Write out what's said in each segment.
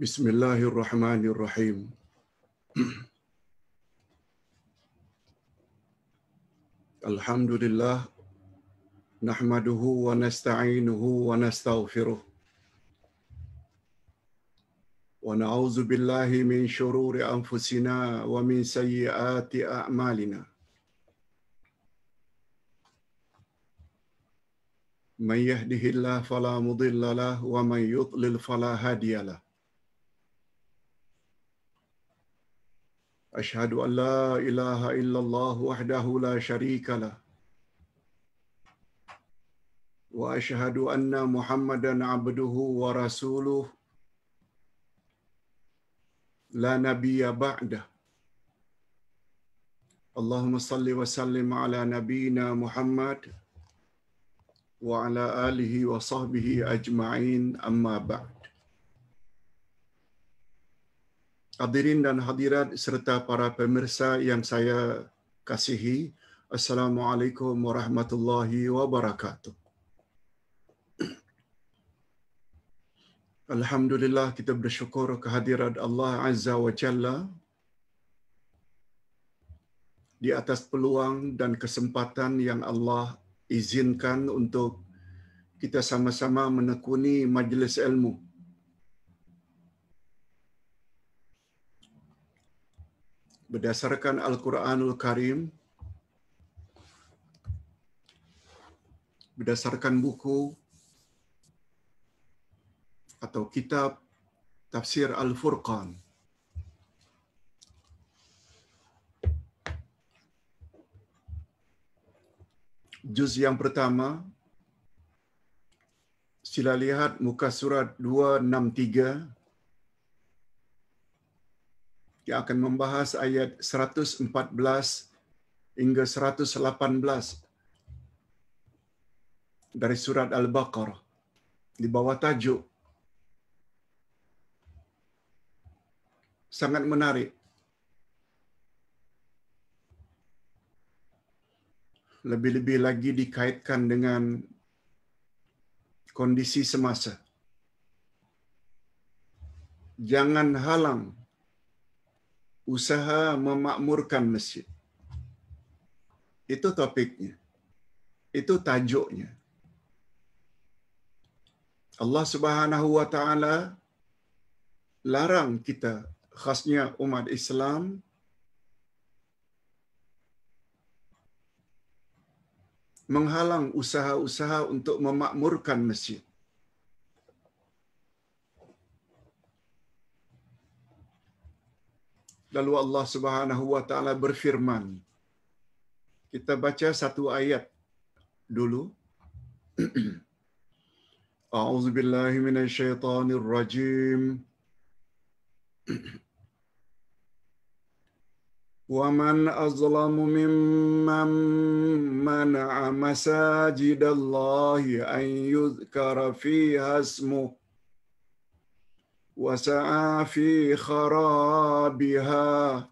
Bismillahirrahmanirrahim. Alhamdulillah nahmaduhu wa nasta'inuhu wa nastaghfiruh wa na'udzu billahi min shururi anfusina wa min sayyiati a'malina. Man yahdihillahu fala mudilla lahu wa man yudlil fala hadiya lahu. Ashhadu an la ilaha illallah wahdahu la syarika lah wa ashhadu anna Muhammadan abduhu wa rasuluh la nabiyya ba'dah. Allahumma salli wa sallim ala nabiyyina Muhammad wa ala alihi wa sahbihi ajma'in, amma ba'd. Hadirin dan hadirat serta para pemirsa yang saya kasihi, Assalamualaikum warahmatullahi wabarakatuh. Alhamdulillah, kita bersyukur kehadirat Allah Azza wa Jalla di atas peluang dan kesempatan yang Allah izinkan untuk kita sama-sama menekuni majlis ilmu. Berdasarkan Al-Quranul Karim, berdasarkan buku atau kitab Tafsir Al-Furqan, juz yang pertama, sila lihat muka surat 263 yang akan membahas ayat 114 hingga 118 dari surat Al-Baqarah di bawah tajuk sangat menarik. Lebih-lebih lagi dikaitkan dengan kondisi semasa. Jangan halang usaha memakmurkan masjid. Itu topiknya. Itu tajuknya. Allah Subhanahu wa taala larang kita, khasnya umat Islam, menghalang usaha-usaha untuk memakmurkan masjid. Lalu Allah Subhanahu wa taala berfirman. Kita baca satu ayat dulu. A'udzubillahi minasyaitonir rajim. Wa man azlamu mimman mana'a masajidallahi an yuzkara fiha ismuhu wa sa'a fi kharabiha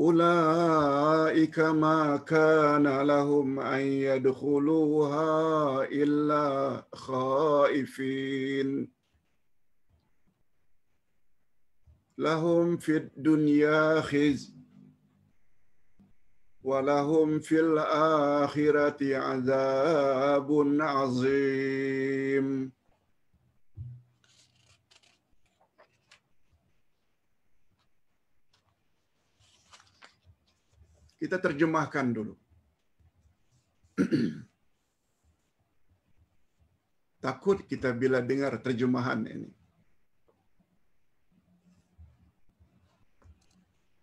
ulaika ma kana lahum an yadkhuluha illa khaifin lahum fid dunya khizy wa lahum fil akhirati adzabun azim. Kita terjemahkan dulu. Takut kita bila dengar terjemahan ini.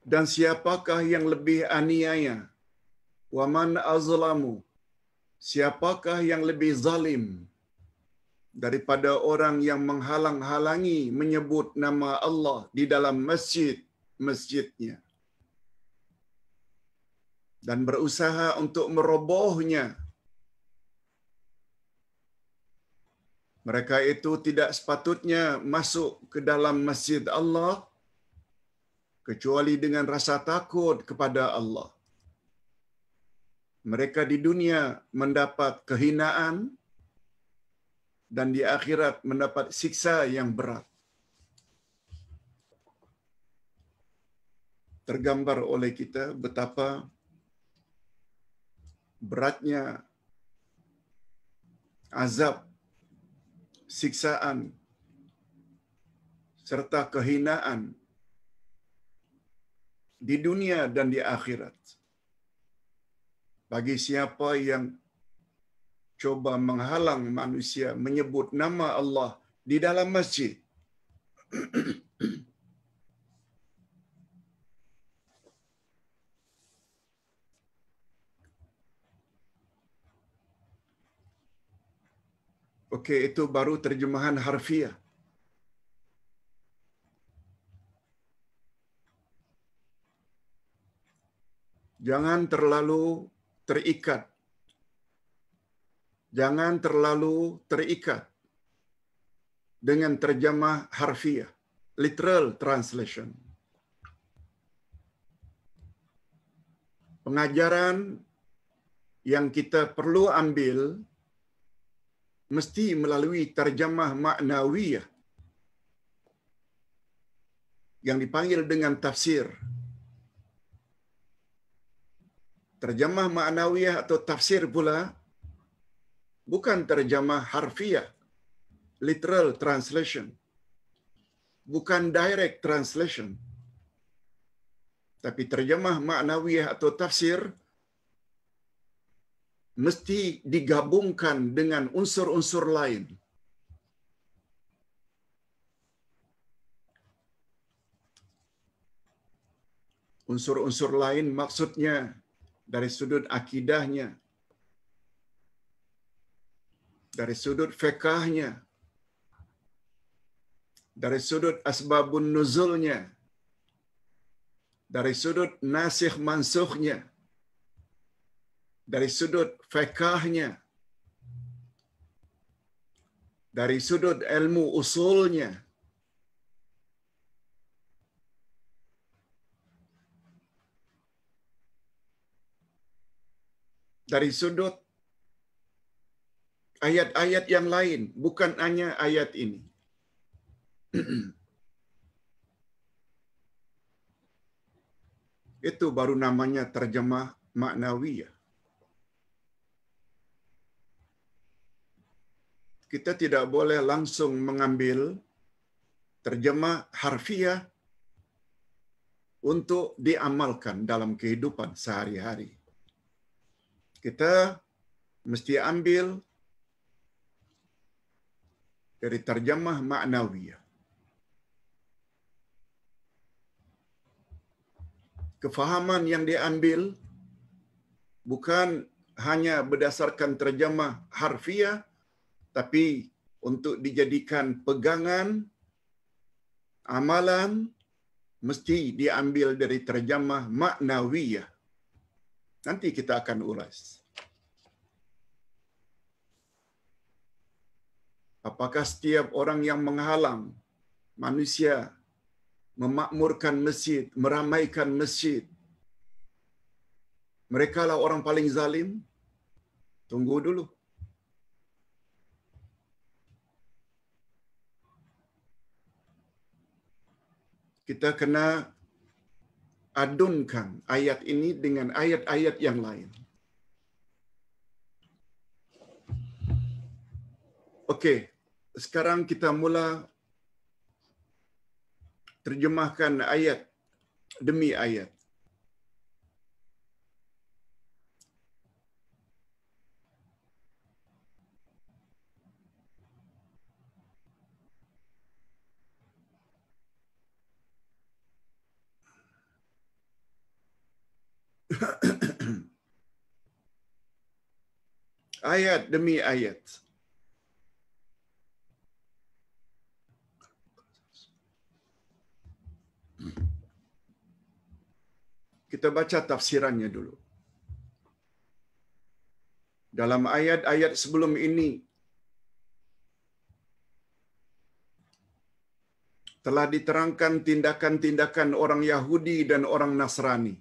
Dan siapakah yang lebih aniaya? Wa man azlamu. Siapakah yang lebih zalim daripada orang yang menghalang-halangi menyebut nama Allah di dalam masjidnya dan berusaha untuk merobohnya. Mereka itu tidak sepatutnya masuk ke dalam masjid Allah kecuali dengan rasa takut kepada Allah. Mereka di dunia mendapat kehinaan dan di akhirat mendapat siksa yang berat. Tergambar oleh kita betapa beratnya azab, siksaan, serta kehinaan di dunia dan di akhirat bagi siapa yang coba menghalang manusia menyebut nama Allah di dalam masjid. Okey, itu baru terjemahan harfiah. Jangan terlalu terikat. Jangan terlalu terikat dengan terjemah harfiah, literal translation. Pengajaran yang kita perlu ambil mesti melalui terjemah maknawiyah yang dipanggil dengan tafsir. Terjemah maknawiyah atau tafsir pula bukan terjemah harfiah, literal translation. Bukan direct translation. Tapi terjemah maknawiyah atau tafsir mesti digabungkan dengan unsur-unsur lain. Unsur-unsur lain maksudnya dari sudut akidahnya, dari sudut fiqahnya, dari sudut asbabun nuzulnya, dari sudut nasikh mansukhnya, dari sudut fiqahnya, dari sudut ilmu usulnya, dari sudut ayat-ayat yang lain, bukan hanya ayat ini. Itu baru namanya terjemah maknawiyah. Kita tidak boleh langsung mengambil terjemah harfiah untuk diamalkan dalam kehidupan sehari-hari. Kita mesti ambil dari terjemah maknawiyah. Kefahaman yang diambil bukan hanya berdasarkan terjemah harfiah, tapi untuk dijadikan pegangan, amalan, mesti diambil dari terjemah maknawiyah. Nanti kita akan ulas. Apakah setiap orang yang menghalang manusia memakmurkan masjid, meramaikan masjid, mereka lah orang paling zalim? Tunggu dulu. Kita kena adunkan ayat ini dengan ayat-ayat yang lain. Okey, sekarang kita mula terjemahkan ayat demi ayat. Ayat demi ayat. Kita baca tafsirannya dulu. Dalam ayat-ayat sebelum ini telah diterangkan tindakan-tindakan orang Yahudi dan orang Nasrani.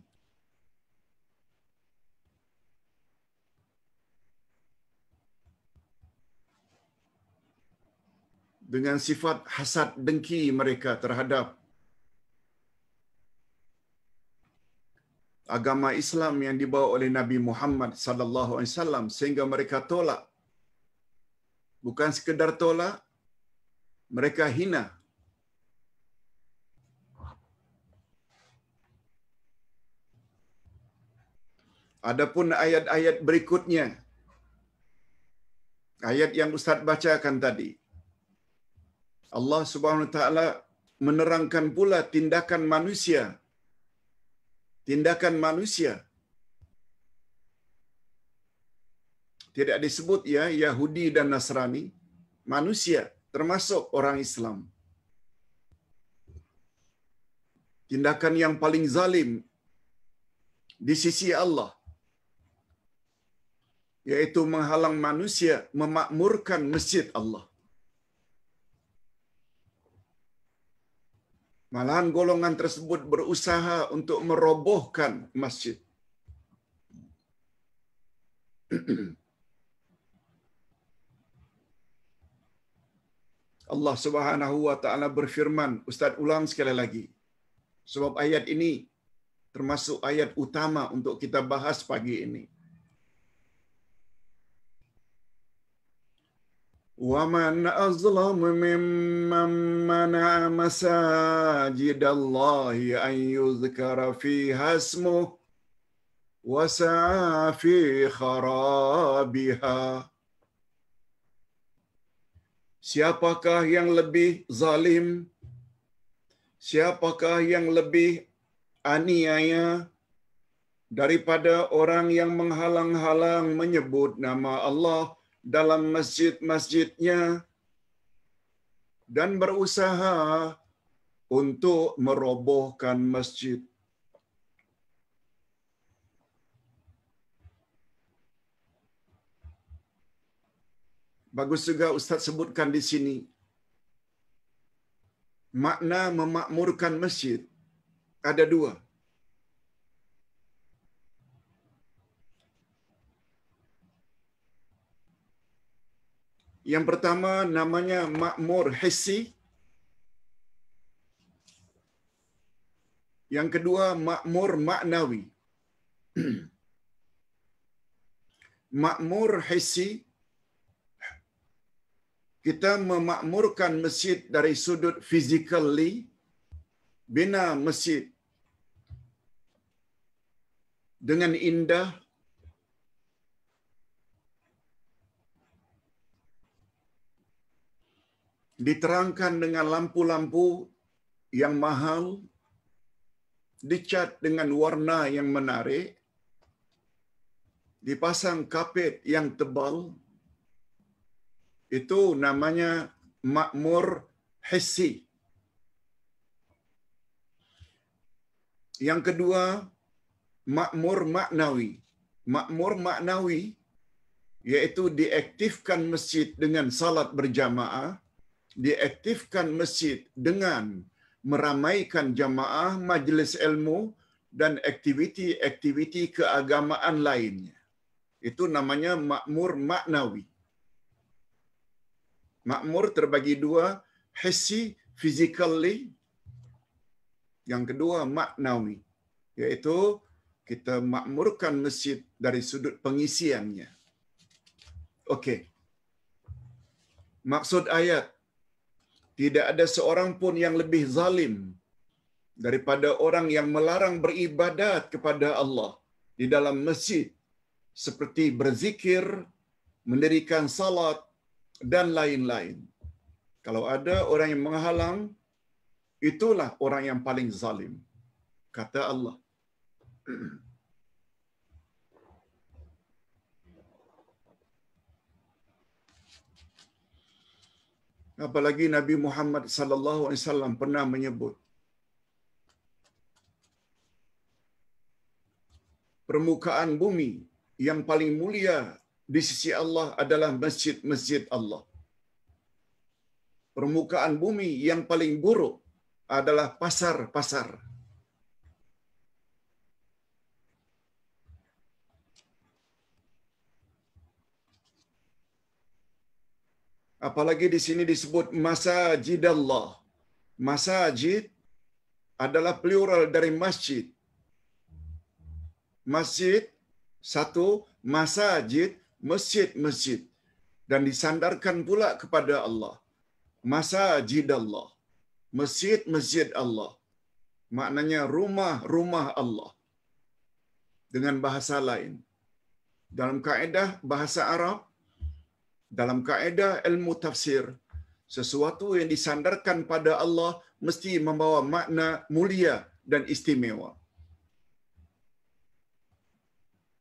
dengan sifat hasad dengki mereka terhadap agama Islam yang dibawa oleh Nabi Muhammad sallallahu alaihi wasallam, sehingga mereka tolak. Bukan sekedar tolak, mereka hina. Adapun ayat-ayat berikutnya, ayat yang Ustaz bacakan tadi, Allah Subhanahu wa taala menerangkan pula tindakan manusia. Tindakan manusia. Tidak disebut ya Yahudi dan Nasrani, manusia termasuk orang Islam. Tindakan yang paling zalim di sisi Allah, yaitu menghalang manusia memakmurkan masjid Allah. Malahan golongan tersebut berusaha untuk merobohkan masjid. Allah Subhanahu wa taala berfirman, Ustaz ulang sekali lagi, sebab ayat ini termasuk ayat utama untuk kita bahas pagi ini. Wa man azlamu mimman mana'a masajidallahi an yuzkara fiha ismuhu wa sa'a fi kharabiha. Siapakah yang lebih zalim? Siapakah yang lebih aniaya daripada orang yang menghalang-halang menyebut nama Allah dalam masjid-masjidnya dan berusaha untuk merobohkan masjid? Bagus juga Ustaz sebutkan di sini, makna memakmurkan masjid ada dua. Yang pertama namanya makmur hissi, yang kedua makmur maknawi. Makmur hissi, kita memakmurkan masjid dari sudut physically, bina masjid dengan indah, diterangkan dengan lampu-lampu yang mahal, dicat dengan warna yang menarik, dipasang kapet yang tebal. Itu namanya makmur hissi. Yang kedua, makmur maknawi. Makmur maknawi yaitu diaktifkan masjid dengan salat berjamaah, diaktifkan masjid dengan meramaikan jamaah, majlis ilmu dan aktiviti-aktiviti keagamaan lainnya. Itu namanya makmur maknawi. Makmur terbagi dua, hissi, physically. Yang kedua maknawi, yaitu kita makmurkan masjid dari sudut pengisiannya. Okey. Maksud ayat, tidak ada seorang pun yang lebih zalim daripada orang yang melarang beribadat kepada Allah di dalam masjid, seperti berzikir, mendirikan salat dan lain-lain. Kalau ada orang yang menghalang, itulah orang yang paling zalim, kata Allah. Apalagi Nabi Muhammad sallallahu alaihi wasallam pernah menyebut, permukaan bumi yang paling mulia di sisi Allah adalah masjid-masjid Allah. Permukaan bumi yang paling buruk adalah pasar-pasar. Apalagi di sini disebut masajidallah. Masajid adalah plural dari masjid. Masjid satu, masajid masjid-masjid, dan disandarkan pula kepada Allah. Masajidallah, masjid-masjid Allah. Maknanya rumah-rumah Allah. Dengan bahasa lain, dalam kaedah bahasa Arab, dalam kaedah ilmu tafsir, sesuatu yang disandarkan pada Allah mesti membawa makna mulia dan istimewa.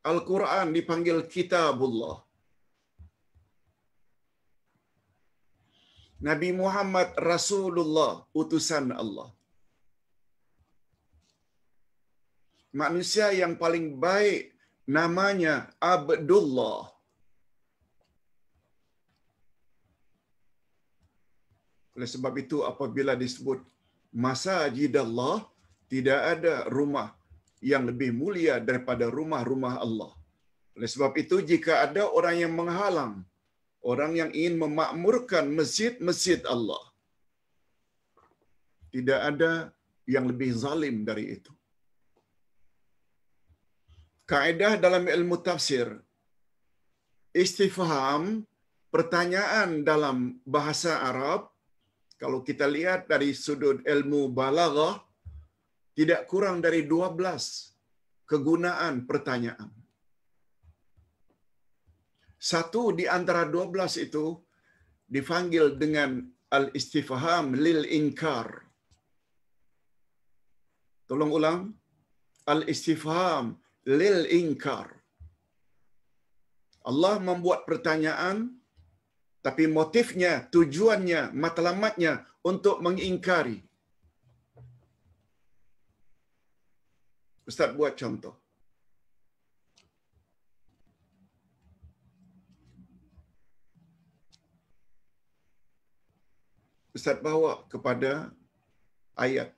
Al-Quran dipanggil kitabullah. Nabi Muhammad Rasulullah, utusan Allah. Manusia yang paling baik namanya Abdullah. Oleh sebab itu apabila disebut masajidallah, tidak ada rumah yang lebih mulia daripada rumah-rumah Allah. Oleh sebab itu jika ada orang yang menghalang, orang yang ingin memakmurkan masjid-masjid Allah, tidak ada yang lebih zalim dari itu. Kaedah dalam ilmu tafsir, istifham, pertanyaan dalam bahasa Arab, kalau kita lihat dari sudut ilmu balaghah, tidak kurang dari 12 kegunaan pertanyaan. Satu di antara 12 itu dipanggil dengan al-istifham lil inkar. Tolong ulang. Al-istifham lil inkar. Allah membuat pertanyaan, tapi motifnya, tujuannya, matlamatnya untuk mengingkari. Ustaz buat contoh. Ustaz bawa kepada ayat.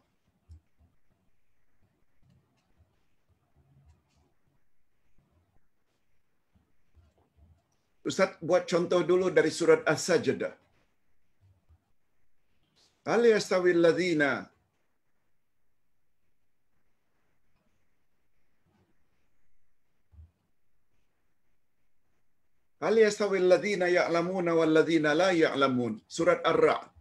Ustaz buat contoh dulu dari surat As-Sajdah. Hal yastawil ladzina Hal yastawil ladzina ya'lamuna wal ladzina la ya'lamun. Surat Ar-Ra'd.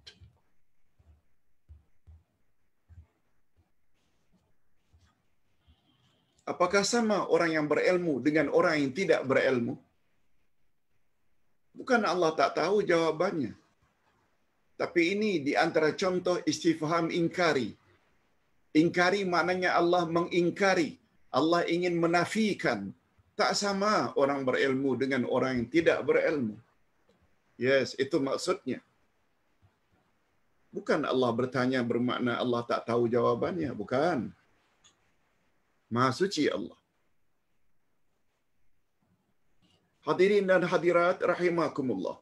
Apakah sama orang yang berilmu dengan orang yang tidak berilmu? Bukan Allah tak tahu jawabannya. Tapi ini di antara contoh istifham ingkari. Ingkari maknanya Allah mengingkari. Allah ingin menafikan. Tak sama orang berilmu dengan orang yang tidak berilmu. Yes, itu maksudnya. Bukan Allah bertanya bermakna Allah tak tahu jawabannya. Bukan. Maha suci Allah. Hadirin dan hadirat rahimakumullah.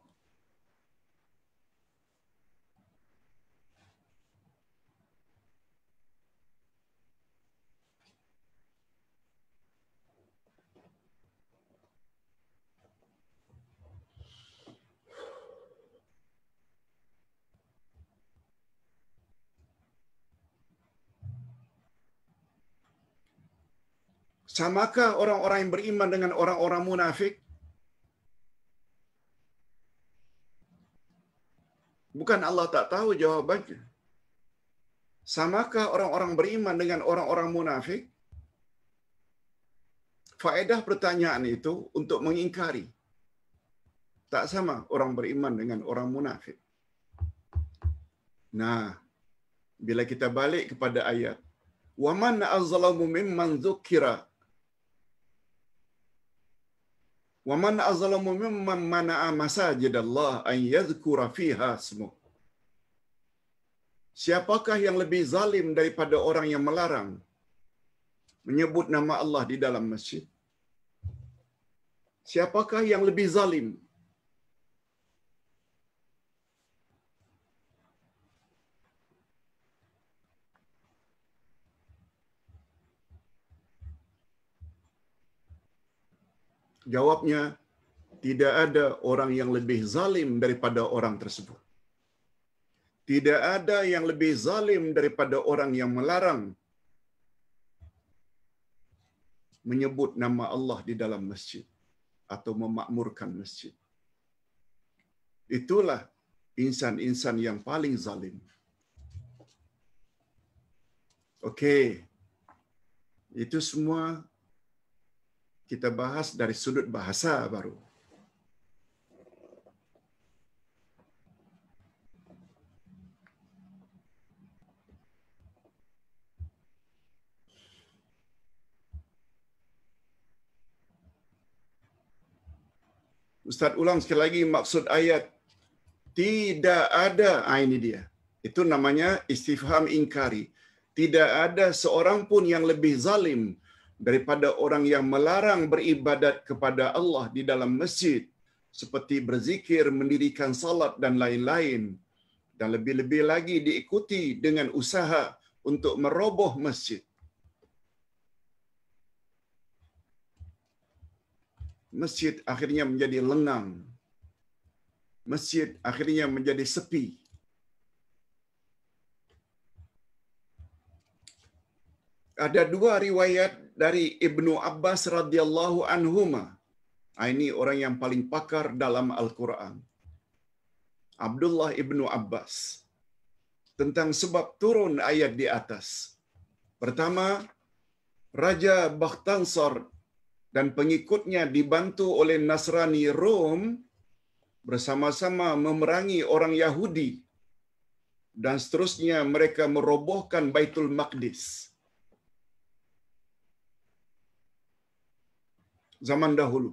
Samakah orang-orang yang beriman dengan orang-orang munafik? Bukan Allah tak tahu jawabannya. Samakah orang-orang beriman dengan orang-orang munafik? Faedah pertanyaan itu untuk mengingkari. Tak sama orang beriman dengan orang munafik. Nah, bila kita balik kepada ayat, "Wa man azlamu mimman dzukira wa man azlamu mimman mana'a masajidallah an yadhkura fiha ismuh." Siapakah yang lebih zalim daripada orang yang melarang menyebut nama Allah di dalam masjid? Siapakah yang lebih zalim? Jawabnya, tidak ada orang yang lebih zalim daripada orang tersebut. Tidak ada yang lebih zalim daripada orang yang melarang menyebut nama Allah di dalam masjid atau memakmurkan masjid. Itulah insan-insan yang paling zalim. Okey. Itu semua kita bahas dari sudut bahasa baru. Ustaz ulang sekali lagi maksud ayat tidak ada. Ini dia. Itu namanya istifham ingkari. Tidak ada seorang pun yang lebih zalim daripada orang yang melarang beribadat kepada Allah di dalam masjid seperti berzikir, mendirikan salat dan lain-lain, dan lebih-lebih lagi diikuti dengan usaha untuk meroboh masjid. Masjid akhirnya menjadi lengang. Masjid akhirnya menjadi sepi. Ada dua riwayat dari Ibnu Abbas radhiyallahu anhuma. Ini orang yang paling pakar dalam Al-Quran. Abdullah Ibnu Abbas. Tentang sebab turun ayat di atas. Pertama, Raja Bakhtansar dan pengikutnya dibantu oleh Nasrani Rom bersama-sama memerangi orang Yahudi. Dan seterusnya mereka merobohkan Baitul Maqdis. Zaman dahulu.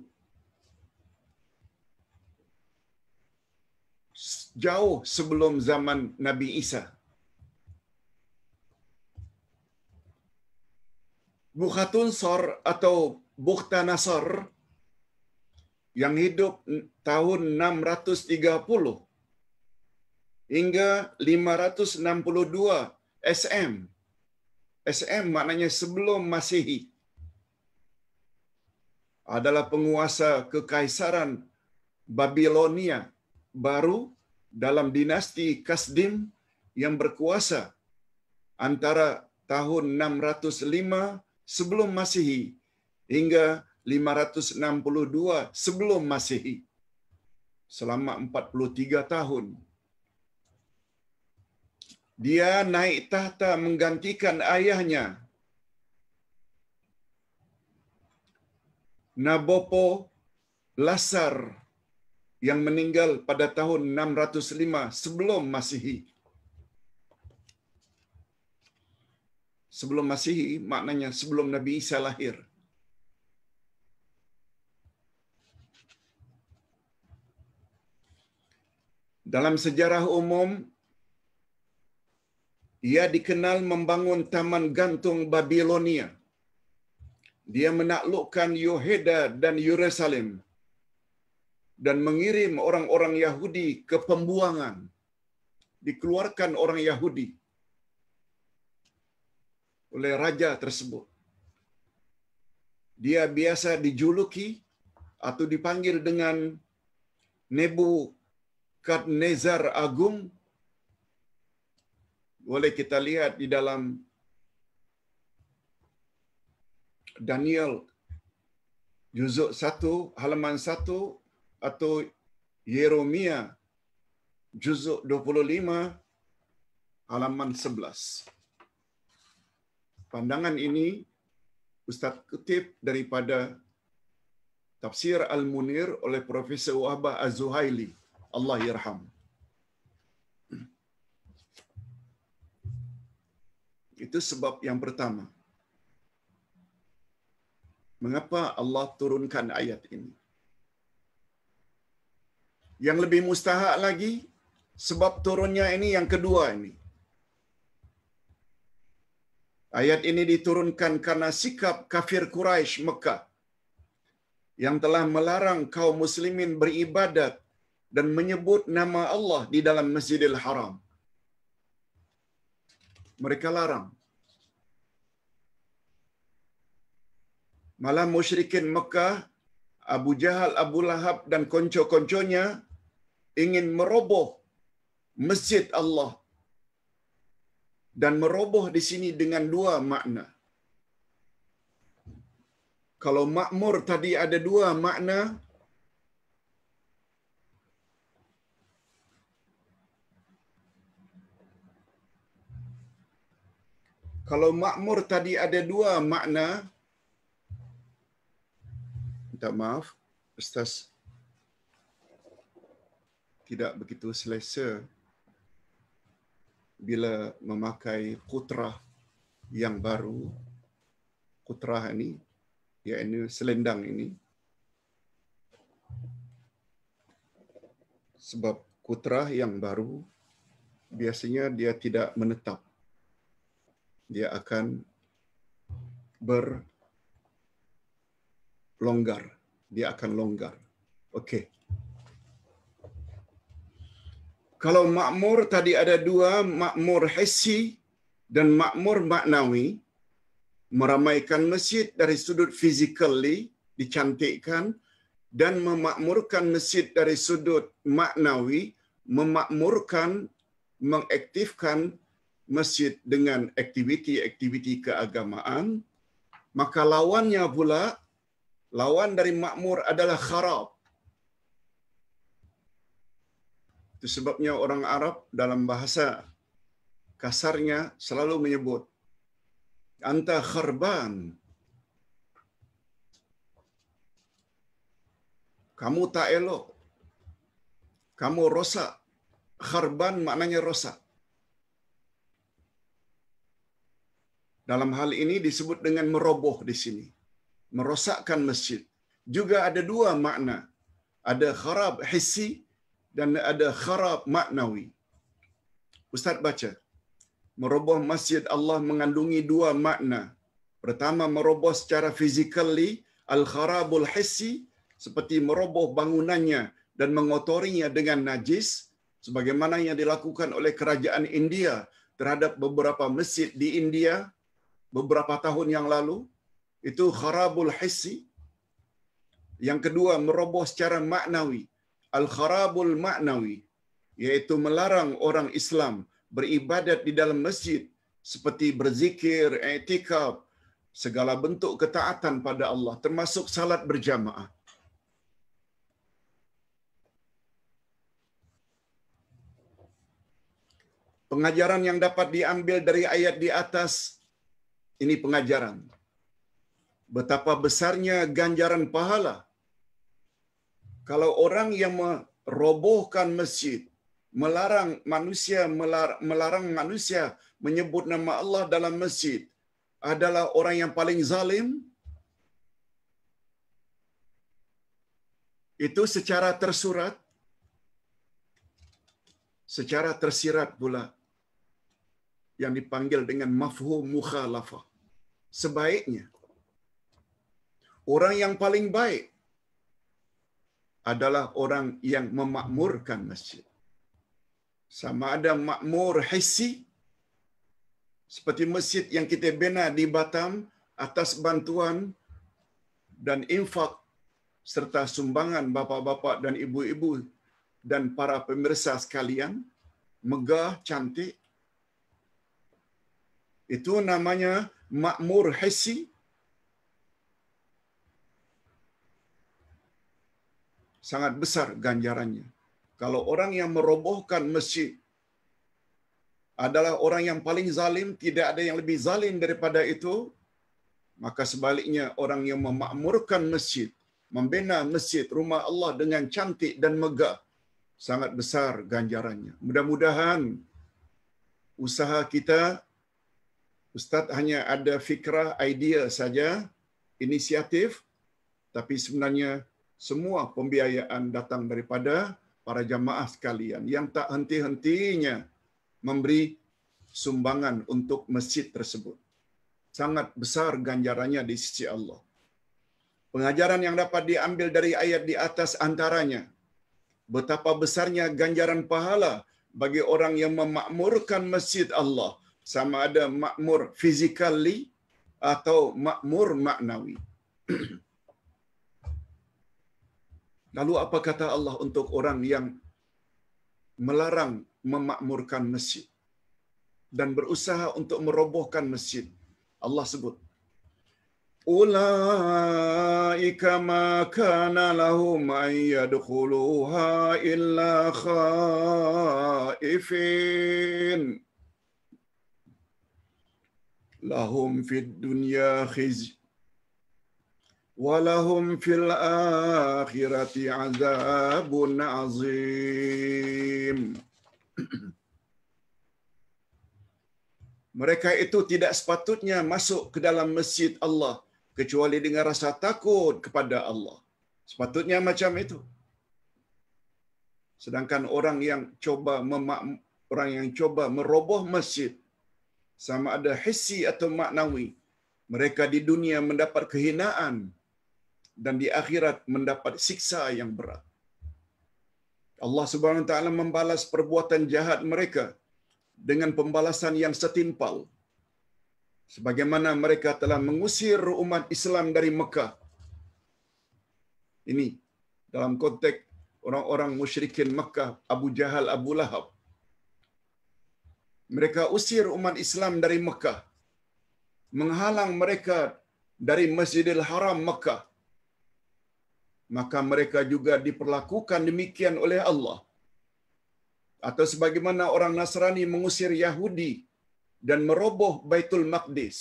Jauh sebelum zaman Nabi Isa. Bukhtunsar atau Bukhtanasar yang hidup tahun 630 hingga 562 SM. SM maknanya sebelum Masehi. Adalah penguasa kekaisaran Babilonia baru dalam dinasti Kasdim yang berkuasa antara tahun 605 sebelum Masehi hingga 562 sebelum Masehi. Selama 43 tahun. Dia naik tahta menggantikan ayahnya, Nabopolassar, yang meninggal pada tahun 605 sebelum Masehi. Sebelum Masehi maknanya sebelum Nabi Isa lahir. Dalam sejarah umum, ia dikenal membangun taman gantung Babilonia. Dia menaklukkan Yehuda dan Yerusalem dan mengirim orang-orang Yahudi ke pembuangan. Dikeluarkan orang Yahudi oleh raja tersebut. Dia biasa dijuluki atau dipanggil dengan Nebukadnezar Agung. Boleh kita lihat di dalam Daniel juzuk 1 halaman 1 atau Yeremia juzuk 25 halaman 11. Pandangan ini Ustaz kutip daripada Tafsir Al-Munir oleh Profesor Wahbah Az-Zuhaili. Allah yarham. Itu sebab yang pertama. Mengapa Allah turunkan ayat ini? Yang lebih mustahak lagi, sebab turunnya ini yang kedua ini. Ayat ini diturunkan karena sikap kafir Quraisy Mekah yang telah melarang kaum muslimin beribadat dan menyebut nama Allah di dalam Masjidil Haram. Mereka larang. Malah musyrikin Mekah Abu Jahal, Abu Lahab dan konco-konconya ingin meroboh masjid Allah. Dan meroboh di sini dengan dua makna. Kalau makmur tadi ada dua makna, kalau makmur tadi ada dua makna, minta maaf, Ustaz tidak begitu selesa bila memakai kutrah yang baru. Kutrah ini, iaitu selendang ini. Sebab kutrah yang baru biasanya dia tidak menetap. Dia akan berlonggar. Dia akan longgar. Okey. Kalau makmur tadi ada dua, makmur hissi dan makmur maknawi. Meramaikan masjid dari sudut physically, dicantikkan, dan memakmurkan masjid dari sudut maknawi, memakmurkan, mengaktifkan masjid dengan aktiviti-aktiviti keagamaan. Maka lawannya pula, lawan dari makmur adalah kharab. Itu sebabnya orang Arab dalam bahasa kasarnya selalu menyebut anta kharban. Kamu tak elok. Kamu rosak. Kharban maknanya rosak. Dalam hal ini disebut dengan meroboh di sini. Merosakkan masjid. Juga ada dua makna. Ada kharab hissi dan ada kharab maknawi. Ustaz baca. Meroboh masjid Allah mengandungi dua makna. Pertama, meroboh secara physically, al-kharabul hissi, seperti meroboh bangunannya dan mengotorinya dengan najis, sebagaimana yang dilakukan oleh kerajaan India terhadap beberapa masjid di India beberapa tahun yang lalu. Itu kharabul hissi. Yang kedua, meroboh secara maknawi, al-kharabul maknawi, yaitu melarang orang Islam beribadat di dalam masjid seperti berzikir, i'tikaf, segala bentuk ketaatan pada Allah, termasuk salat berjamaah. Pengajaran yang dapat diambil dari ayat di atas, ini pengajaran. Betapa besarnya ganjaran pahala. Kalau orang yang merobohkan masjid, melarang manusia menyebut nama Allah dalam masjid, adalah orang yang paling zalim, itu secara tersurat, secara tersirat pula, yang dipanggil dengan mafhum mukhalafah. Sebaiknya, orang yang paling baik adalah orang yang memakmurkan masjid. Sama ada makmur hissi, seperti masjid yang kita bina di Batam atas bantuan dan infak serta sumbangan bapa-bapa dan ibu-ibu dan para pemirsa sekalian, megah, cantik. Itu namanya makmur hissi. Sangat besar ganjarannya. Kalau orang yang merobohkan masjid adalah orang yang paling zalim, tidak ada yang lebih zalim daripada itu, maka sebaliknya orang yang memakmurkan masjid, membina masjid rumah Allah dengan cantik dan megah, sangat besar ganjarannya. Mudah-mudahan usaha kita, Ustaz hanya ada fikrah, idea saja, inisiatif, tapi sebenarnya semua pembiayaan datang daripada para jamaah sekalian yang tak henti-hentinya memberi sumbangan untuk masjid tersebut. Sangat besar ganjarannya di sisi Allah. Pengajaran yang dapat diambil dari ayat di atas antaranya, betapa besarnya ganjaran pahala bagi orang yang memakmurkan masjid Allah, sama ada makmur physically atau makmur maknawi. Lalu apa kata Allah untuk orang yang melarang memakmurkan masjid dan berusaha untuk merobohkan masjid? Allah sebut, ulaika ma kana lahum an yadkhuluha illa khaifin lahum fid dunya khizy walahum fil akhirati azabun azim. Mereka itu tidak sepatutnya masuk ke dalam masjid Allah kecuali dengan rasa takut kepada Allah. Sepatutnya macam itu. Sedangkan orang yang coba meroboh masjid, sama ada hissi atau maknawi, mereka di dunia mendapat kehinaan dan di akhirat mendapat siksa yang berat. Allah Subhanahu wa taala membalas perbuatan jahat mereka dengan pembalasan yang setimpal. Sebagaimana mereka telah mengusir umat Islam dari Mekah. Ini dalam konteks orang-orang musyrikin Mekah, Abu Jahal, Abu Lahab. Mereka usir umat Islam dari Mekah, menghalang mereka dari Masjidil Haram Mekah. Maka mereka juga diperlakukan demikian oleh Allah. Atau sebagaimana orang Nasrani mengusir Yahudi dan meroboh Baitul Maqdis,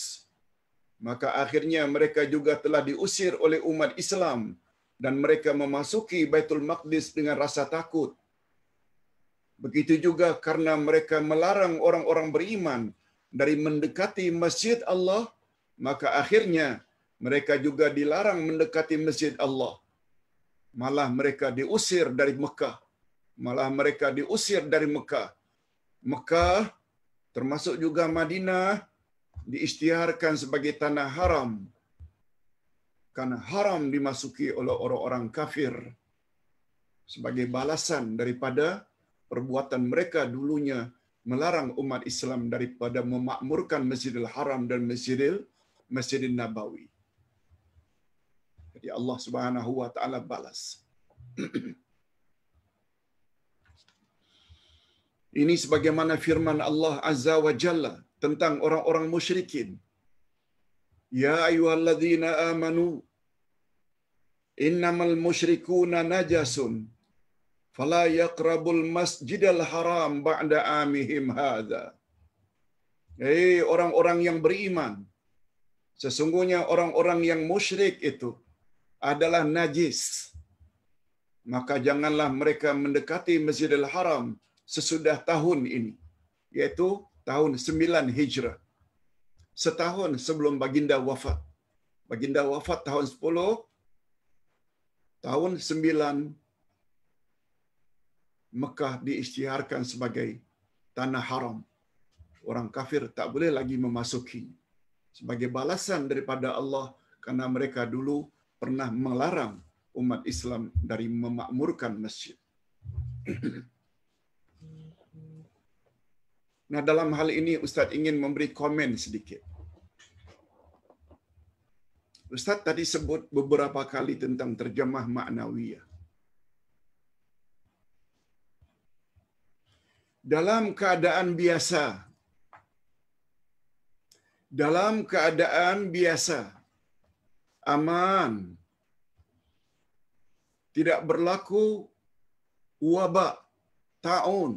maka akhirnya mereka juga telah diusir oleh umat Islam dan mereka memasuki Baitul Maqdis dengan rasa takut. Begitu juga karena mereka melarang orang-orang beriman dari mendekati Masjid Allah, maka akhirnya mereka juga dilarang mendekati Masjid Allah. Malah mereka diusir dari Mekah. Mekah termasuk juga Madinah diisytiharkan sebagai tanah haram. Karena haram dimasuki oleh orang-orang kafir sebagai balasan daripada perbuatan mereka dulunya melarang umat Islam daripada memakmurkan Masjidil Haram dan Masjidil Nabawi. Jadi Allah Subhanahu wa taala balas. Ini sebagaimana firman Allah Azza wa Jalla tentang orang-orang musyrikin. Ya ayyuhalladzina amanu innamal musyrikuuna najasun fala yaqrabul masjidal haram ba'da amihim hadza. Hei orang-orang yang beriman, sesungguhnya orang-orang yang musyrik itu adalah najis. Maka janganlah mereka mendekati Masjidil Haram sesudah tahun ini, yaitu tahun 9 Hijrah. Setahun sebelum baginda wafat. Baginda wafat tahun 10, tahun 9 Mekah diisytiharkan sebagai tanah haram. Orang kafir tak boleh lagi memasuki. Sebagai balasan daripada Allah karena mereka dulu pernah melarang umat Islam dari memakmurkan masjid. Nah, dalam hal ini Ustaz ingin memberi komen sedikit. Ustaz tadi sebut beberapa kali tentang terjemah maknawiyah. Dalam keadaan biasa, aman, tidak berlaku wabak, taun,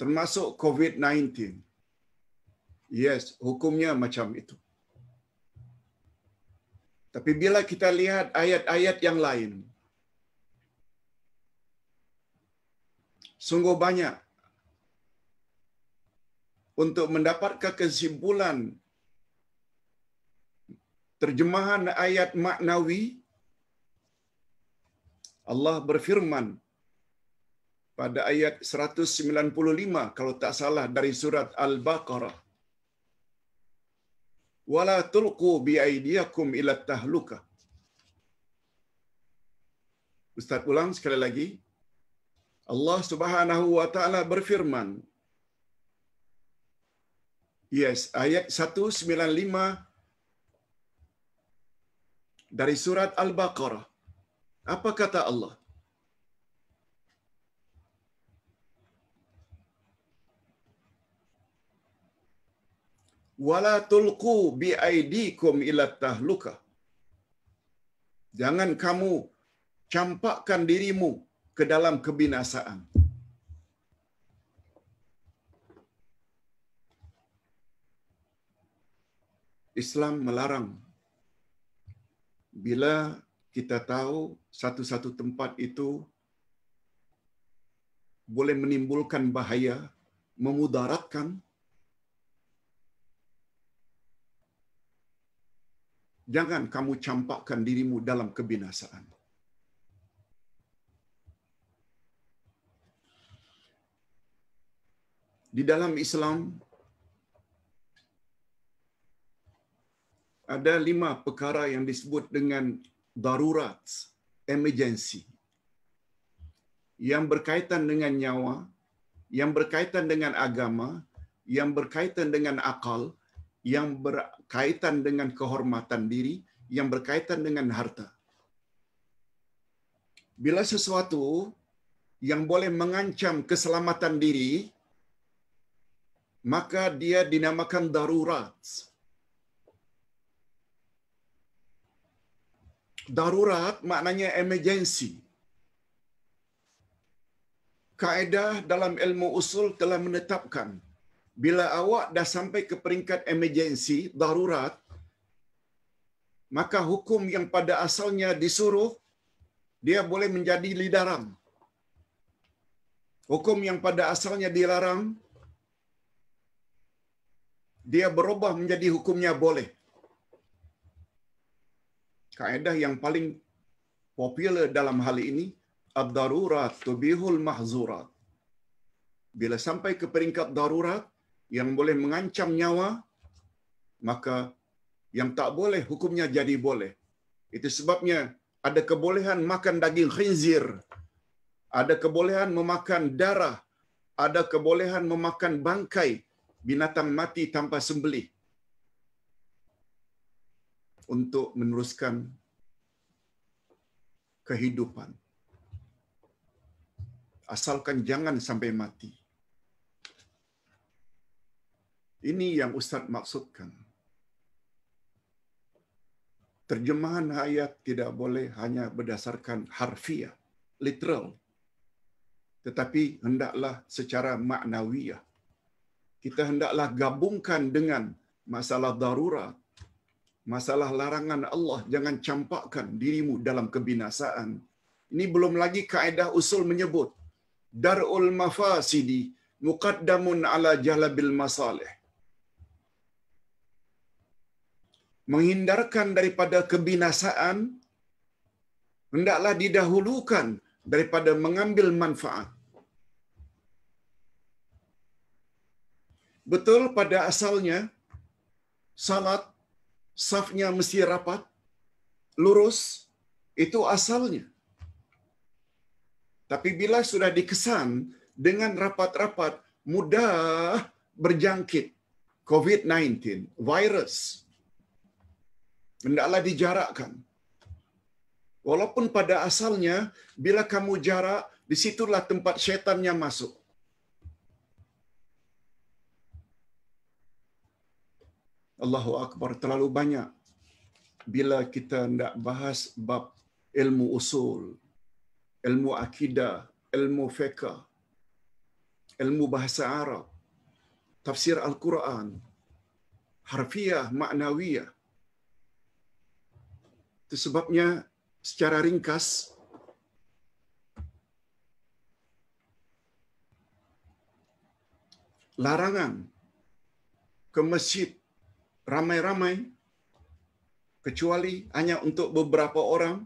termasuk COVID-19. Yes, hukumnya macam itu. Tapi bila kita lihat ayat-ayat yang lain, sungguh banyak untuk mendapatkan kesimpulan terjemahan ayat maknawi. Allah berfirman pada ayat 195 kalau tak salah dari surat Al-Baqarah, wala tulqu biaidiyakum ila tahlukah. Ustaz ulang sekali lagi. Allah Subhanahu wa taala berfirman, yes, ayat 195, dari surat Al-Baqarah. Apa kata Allah? Wala tulqu biaidikum ila tahlukah. Jangan kamu campakkan dirimu ke dalam kebinasaan. Islam melarang. Bila kita tahu satu-satu tempat itu boleh menimbulkan bahaya, memudaratkan, jangan kamu campakkan dirimu dalam kebinasaan. Di dalam Islam ada 5 perkara yang disebut dengan darurat, emergency, yang berkaitan dengan nyawa, yang berkaitan dengan agama, yang berkaitan dengan akal, yang berkaitan dengan kehormatan diri, yang berkaitan dengan harta. Bila sesuatu yang boleh mengancam keselamatan diri, maka dia dinamakan darurat. Darurat maknanya emergency. Kaedah dalam ilmu usul telah menetapkan, bila awak dah sampai ke peringkat emergency, darurat, maka hukum yang pada asalnya disuruh, dia boleh menjadi dilarang. Hukum yang pada asalnya dilarang, dia berubah menjadi hukumnya boleh. Kaedah yang paling popular dalam hal ini, ad-darurat tubihul mahzurat. Bila sampai ke peringkat darurat yang boleh mengancam nyawa, maka yang tak boleh hukumnya jadi boleh. Itu sebabnya ada kebolehan makan daging khinzir, ada kebolehan memakan darah, ada kebolehan memakan bangkai binatang mati tanpa sembelih untuk meneruskan kehidupan. Asalkan jangan sampai mati. Ini yang Ustaz maksudkan. Terjemahan ayat tidak boleh hanya berdasarkan harfiah, literal, tetapi hendaklah secara maknawiyah. Kita hendaklah gabungkan dengan masalah darurat, masalah larangan Allah, jangan campakkan dirimu dalam kebinasaan. Ini belum lagi kaedah usul menyebut dar'ul mafasidi muqaddamun ala jalbil masalih. Menghindarkan daripada kebinasaan hendaklah didahulukan daripada mengambil manfaat. Betul pada asalnya salat safnya mesti rapat, lurus, itu asalnya. Tapi bila sudah dikesan dengan rapat-rapat, mudah berjangkit COVID-19, virus, hendaklah dijarakkan. Walaupun pada asalnya, bila kamu jarak, disitulah tempat syaitannya masuk. Allahu Akbar, terlalu banyak bila kita hendak bahas bab ilmu usul, ilmu akidah, ilmu fiqh, ilmu bahasa Arab, tafsir Al-Quran, harfiah, maknawiyah. Itu sebabnya secara ringkas, larangan ke masjid ramai-ramai, kecuali hanya untuk beberapa orang,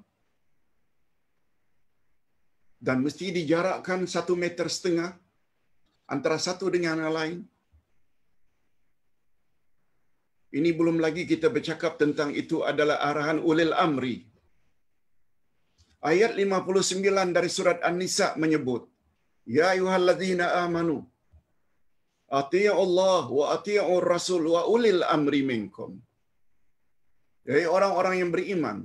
dan mesti dijarakkan 1,5 meter antara satu dengan yang lain. Ini belum lagi kita bercakap tentang itu adalah arahan ulil amri. Ayat 59 dari surat An-Nisa menyebut, ya ayyuhalladzina amanu atii'u Allah wa atii'ur rasul wa ulil amri minkum. Jadi orang-orang yang beriman,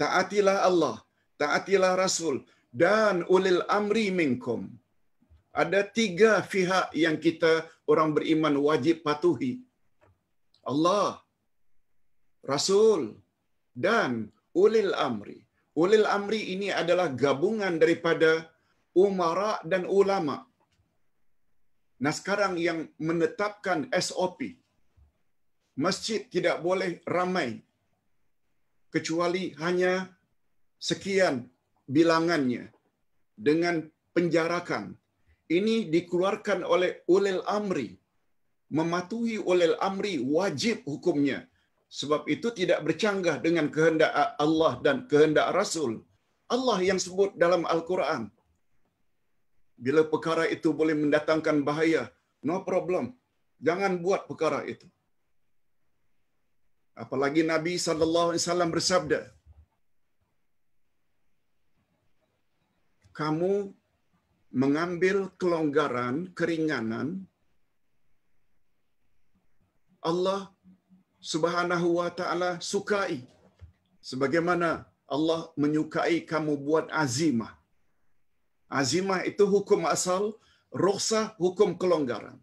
taatilah Allah, taatilah Rasul, dan ulil amri minkum. Ada 3 pihak yang kita orang beriman wajib patuhi. Allah, Rasul, dan ulil amri. Ulil amri ini adalah gabungan daripada umara dan ulama. Nah, sekarang yang menetapkan SOP, masjid tidak boleh ramai kecuali hanya sekian bilangannya dengan penjarakan. Ini dikeluarkan oleh ulil amri. Mematuhi ulil amri wajib hukumnya. Sebab itu tidak bercanggah dengan kehendak Allah dan kehendak Rasul. Allah yang sebut dalam Al-Quran. Bila perkara itu boleh mendatangkan bahaya, no problem. Jangan buat perkara itu. Apalagi Nabi SAW bersabda, kamu mengambil kelonggaran, keringanan, Allah Subhanahu wa ta'ala sukai. Sebagaimana Allah menyukai kamu buat azimah. Azimah itu hukum asal, rukhsah hukum kelonggaran.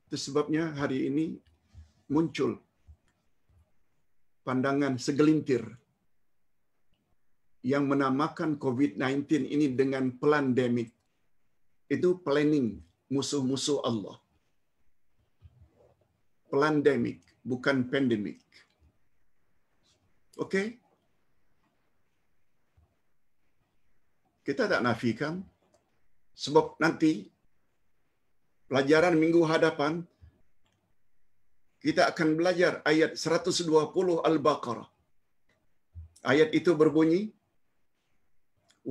Itu sebabnya hari ini muncul pandangan segelintir yang menamakan COVID-19 ini dengan plandemik. Itu planning musuh-musuh Allah. Plandemik, bukan pandemik. Okey? Kita tak nafikan. Sebab nanti pelajaran minggu hadapan kita akan belajar ayat 120 Al-Baqarah. Ayat itu berbunyi,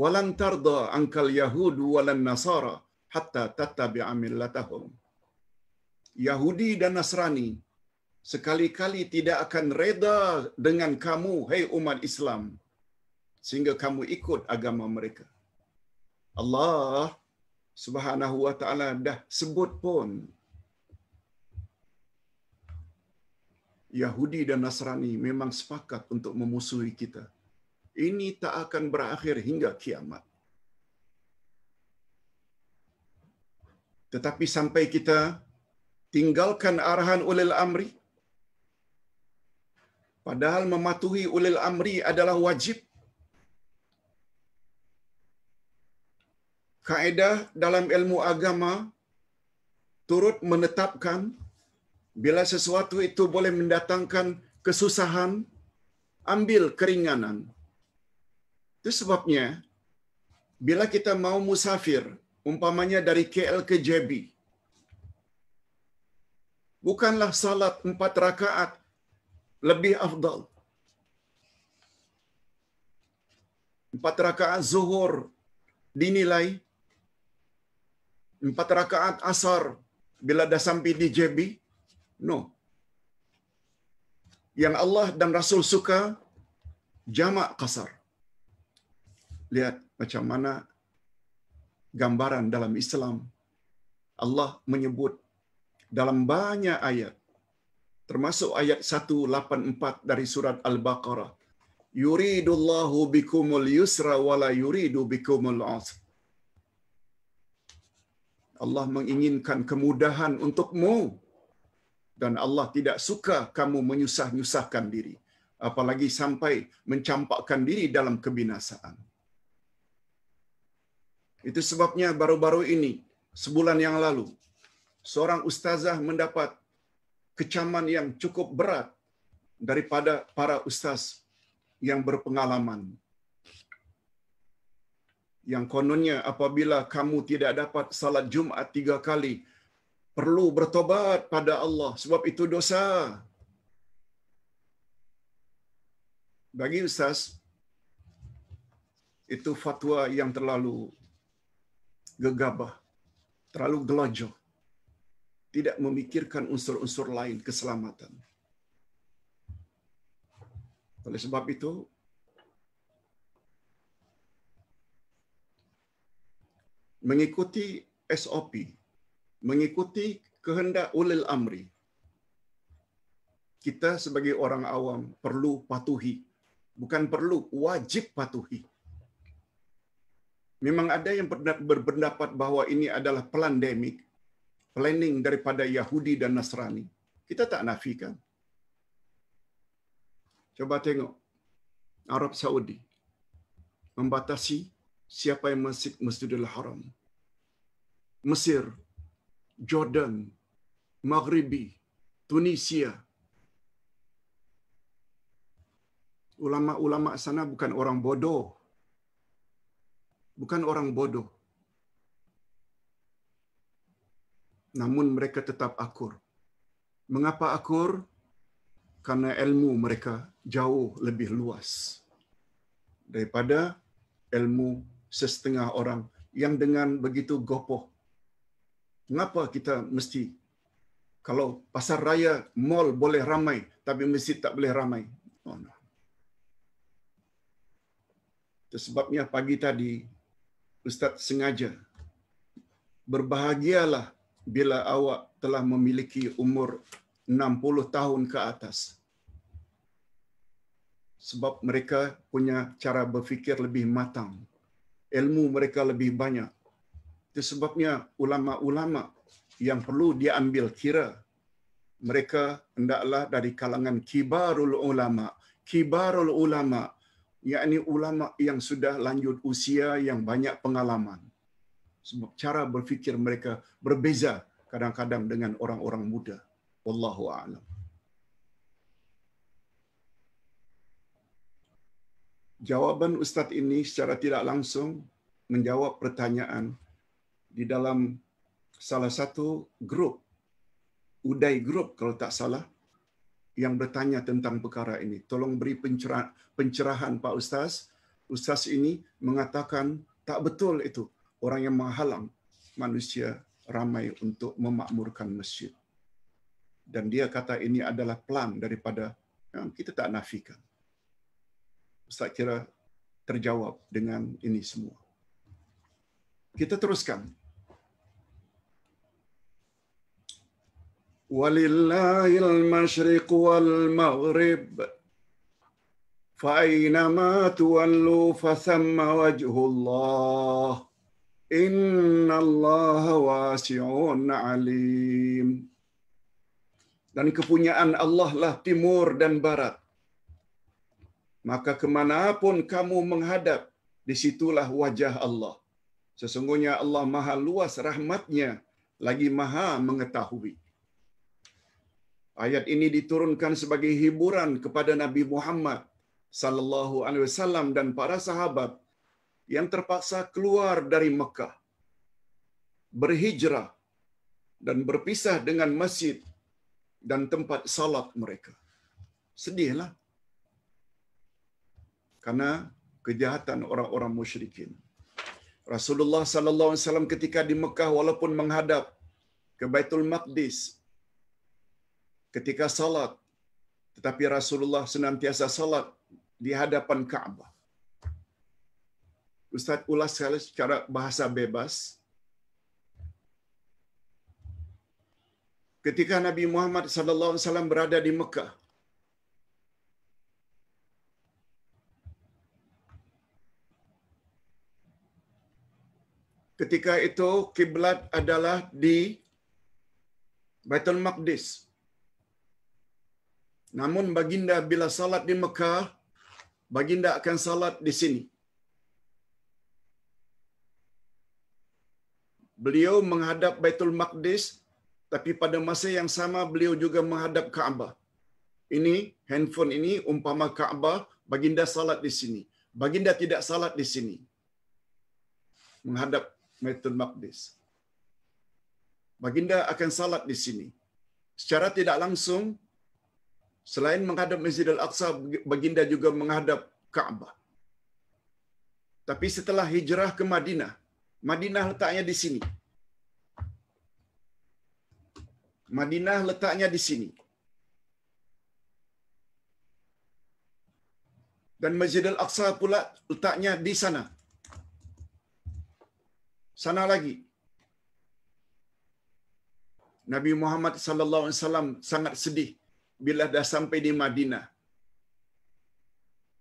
"Walan tarda ankal yahudu walan nasara hatta tattabi'a millatahum." Yahudi dan Nasrani sekali-kali tidak akan reda dengan kamu, hai umat Islam, sehingga kamu ikut agama mereka. Allah Subhanahu wa ta'ala dah sebut pun Yahudi dan Nasrani memang sepakat untuk memusuhi kita. Ini tak akan berakhir hingga kiamat. Tetapi sampai kita tinggalkan arahan ulil amri, padahal mematuhi ulil amri adalah wajib. Kaedah dalam ilmu agama turut menetapkan bila sesuatu itu boleh mendatangkan kesusahan, ambil keringanan. Itu sebabnya bila kita mau musafir, umpamanya dari KL ke JB, bukanlah salat 4 rakaat lebih afdal. 4 rakaat zuhur dinilai, 4 rakaat asar bila dah sampai di JB. No. Yang Allah dan Rasul suka jamak qasar. Lihat macam mana gambaran dalam Islam. Allah menyebut dalam banyak ayat, termasuk ayat 184 dari surat Al-Baqarah, yuridullahu bikumul yusra wala yuridu bikumul usra. Allah menginginkan kemudahan untukmu dan Allah tidak suka kamu menyusah-nyusahkan diri, apalagi sampai mencampakkan diri dalam kebinasaan. Itu sebabnya baru-baru ini, sebulan yang lalu, seorang ustazah mendapat kecaman yang cukup berat daripada para ustaz yang berpengalaman. Yang kononnya apabila kamu tidak dapat salat Jumaat 3 kali, perlu bertobat pada Allah sebab itu dosa. Bagi ustaz, itu fatwa yang terlalu gegabah, terlalu gelajah. Tidak memikirkan unsur-unsur lain keselamatan. Oleh sebab itu, mengikuti SOP, mengikuti kehendak ulil amri, kita sebagai orang awam perlu patuhi. Bukan perlu, wajib patuhi. Memang ada yang berpendapat bahawa ini adalah pandemik, planning daripada Yahudi dan Nasrani. Kita tak nafikan. Coba tengok, Arab Saudi membatasi siapa yang masuk Masjidil Haram. Mesir, Jordan, Maghribi, Tunisia. Ulama-ulama sana bukan orang bodoh. Bukan orang bodoh. Namun mereka tetap akur. Mengapa akur? Karena ilmu mereka jauh lebih luas daripada ilmu sesetengah orang yang dengan begitu gopoh. Mengapa kita mesti, kalau pasar raya, mall boleh ramai, tapi masjid tak boleh ramai? Oh, no. Itu sebabnya pagi tadi, Ustaz sengaja, berbahagialah bila awak telah memiliki umur 60 tahun ke atas. Sebab mereka punya cara berfikir lebih matang. Ilmu mereka lebih banyak. Itu sebabnya ulama-ulama yang perlu diambil kira, mereka hendaklah dari kalangan kibarul ulama. Kibarul ulama, yakni ulama yang sudah lanjut usia, yang banyak pengalaman. Sebab cara berfikir mereka berbeza kadang-kadang dengan orang-orang muda. Wallahu a'lam. Jawaban Ustaz ini secara tidak langsung menjawab pertanyaan di dalam salah satu grup, Uday Group kalau tak salah, yang bertanya tentang perkara ini. Tolong beri pencerahan Pak Ustaz. Ustaz ini mengatakan tak betul itu. Orang yang menghalang manusia ramai untuk memakmurkan masjid. Dan dia kata ini adalah plan daripada, kita tak nafikan. Ustaz kira terjawab dengan ini semua. Kita teruskan. Walillahil masyriq wal maghrib fa aynama tuwallu fathamma wajhullah innallaha wasi'un alim. Dan kepunyaan Allah lah timur dan barat. Maka kemanapun kamu menghadap, di situlah wajah Allah. Sesungguhnya Allah maha luas rahmatnya, lagi maha mengetahui. Ayat ini diturunkan sebagai hiburan kepada Nabi Muhammad sallallahu alaihi wasallam dan para sahabat yang terpaksa keluar dari Mekah, berhijrah dan berpisah dengan masjid dan tempat salat mereka. Sedihlah. Karena kejahatan orang-orang musyrikin. Rasulullah sallallahu alaihi wasallam ketika di Mekah walaupun menghadap ke Baitul Maqdis ketika salat, tetapi Rasulullah senantiasa salat di hadapan Ka'bah. Ustaz ulas secara bahasa bebas. Ketika Nabi Muhammad sallallahu alaihi wasallam berada di Mekah, ketika itu kiblat adalah di Baitul Maqdis. Namun baginda bila salat di Mekah, baginda akan salat di sini. Beliau menghadap Baitul Maqdis, tapi pada masa yang sama beliau juga menghadap Kaabah. Ini handphone ini umpama Kaabah, baginda salat di sini. Baginda tidak salat di sini, menghadap Baitul Maqdis. Baginda akan salat di sini. Secara tidak langsung, selain menghadap Masjidil Aqsa, baginda juga menghadap Kaabah. Tapi setelah hijrah ke Madinah, Madinah letaknya di sini. Madinah letaknya di sini. Dan Masjidil Aqsa pula letaknya di sana. Sana lagi. Nabi Muhammad sallallahu alaihi wasallam sangat sedih bila dah sampai di Madinah.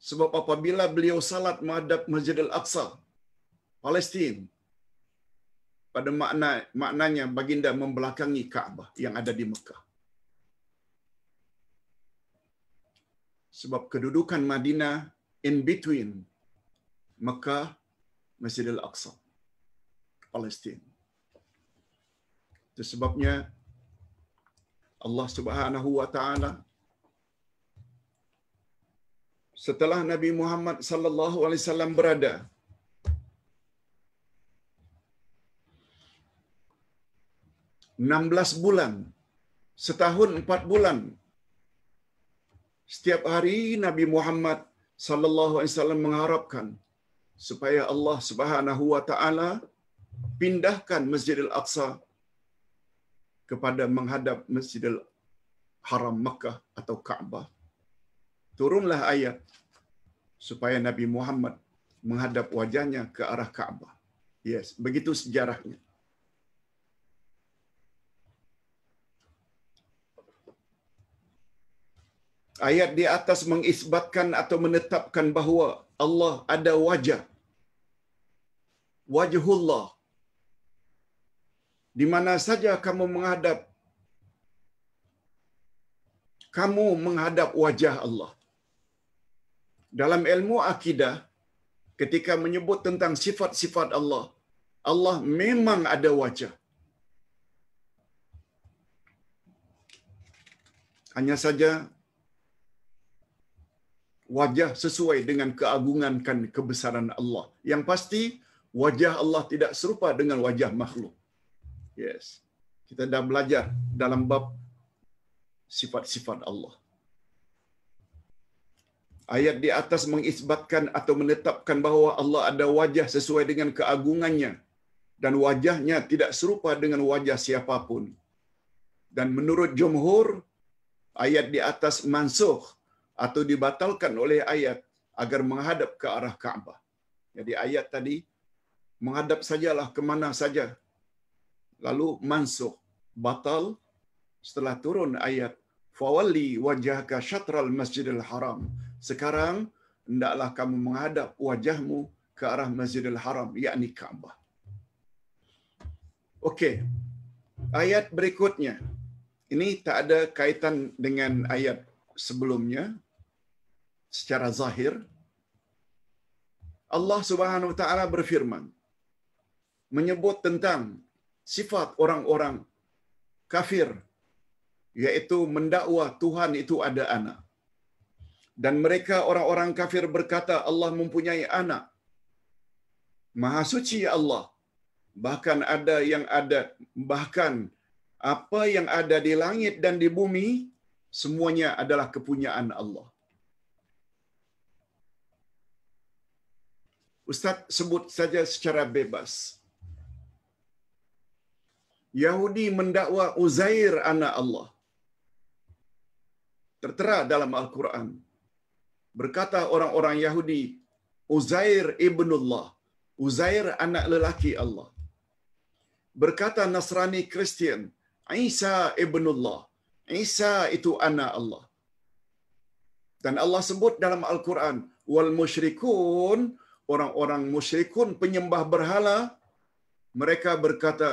Sebab apabila beliau salat menghadap Masjidil Aqsa, Palestin, pada maknanya baginda membelakangi Kaabah yang ada di Mekah. Sebab kedudukan Madinah in between Mekah, Masjidil Aqsa, Palestin. Itu sebabnya Allah Subhanahu wa taala setelah Nabi Muhammad sallallahu alaihi wasallam berada 16 bulan, setahun 4 bulan, setiap hari Nabi Muhammad sallallahu alaihi wasallam mengharapkan supaya Allah Subhanahu wa taala pindahkan Masjidil Aqsa kepada menghadap Masjidil Haram Makkah atau Kaabah. Turunlah ayat supaya Nabi Muhammad menghadap wajahnya ke arah Kaabah. Yes, begitu sejarahnya. Ayat di atas mengisbatkan atau menetapkan bahawa Allah ada wajah. Wajhullah. Di mana saja kamu menghadap, kamu menghadap wajah Allah. Dalam ilmu akidah, ketika menyebut tentang sifat-sifat Allah, Allah memang ada wajah. Hanya saja wajah sesuai dengan keagungan dan kebesaran Allah. Yang pasti, wajah Allah tidak serupa dengan wajah makhluk. Yes. Kita dah belajar dalam bab sifat-sifat Allah. Ayat di atas mengisbatkan atau menetapkan bahawa Allah ada wajah sesuai dengan keagungannya dan wajahnya tidak serupa dengan wajah siapapun. Dan menurut jumhur, ayat di atas mansukh atau dibatalkan oleh ayat agar menghadap ke arah Kaabah. Jadi ayat tadi menghadap sajalah ke mana saja. Lalu mansukh, batal setelah turun ayat fawalli wajhaka syatral Masjidil Haram. Sekarang hendaklah kamu menghadap wajahmu ke arah Masjidil Haram, yakni Kaabah. Okey. Ayat berikutnya. Ini tak ada kaitan dengan ayat sebelumnya secara zahir. Allah Subhanahu wa taala berfirman menyebut tentang sifat orang-orang kafir, yaitu mendakwa Tuhan itu ada anak. Dan mereka orang-orang kafir berkata Allah mempunyai anak. Maha suci Allah. Bahkan apa yang ada di langit dan di bumi semuanya adalah kepunyaan Allah. Ustaz sebut saja secara bebas. Yahudi mendakwa Uzair anak Allah. Tertera dalam Al-Quran. Berkata orang-orang Yahudi, Uzair ibnullah. Uzair anak lelaki Allah. Berkata Nasrani Kristian, Isa ibnullah. Isa itu anak Allah. Dan Allah sebut dalam Al-Quran, wal musyrikun, orang-orang musyrikun penyembah berhala, mereka berkata,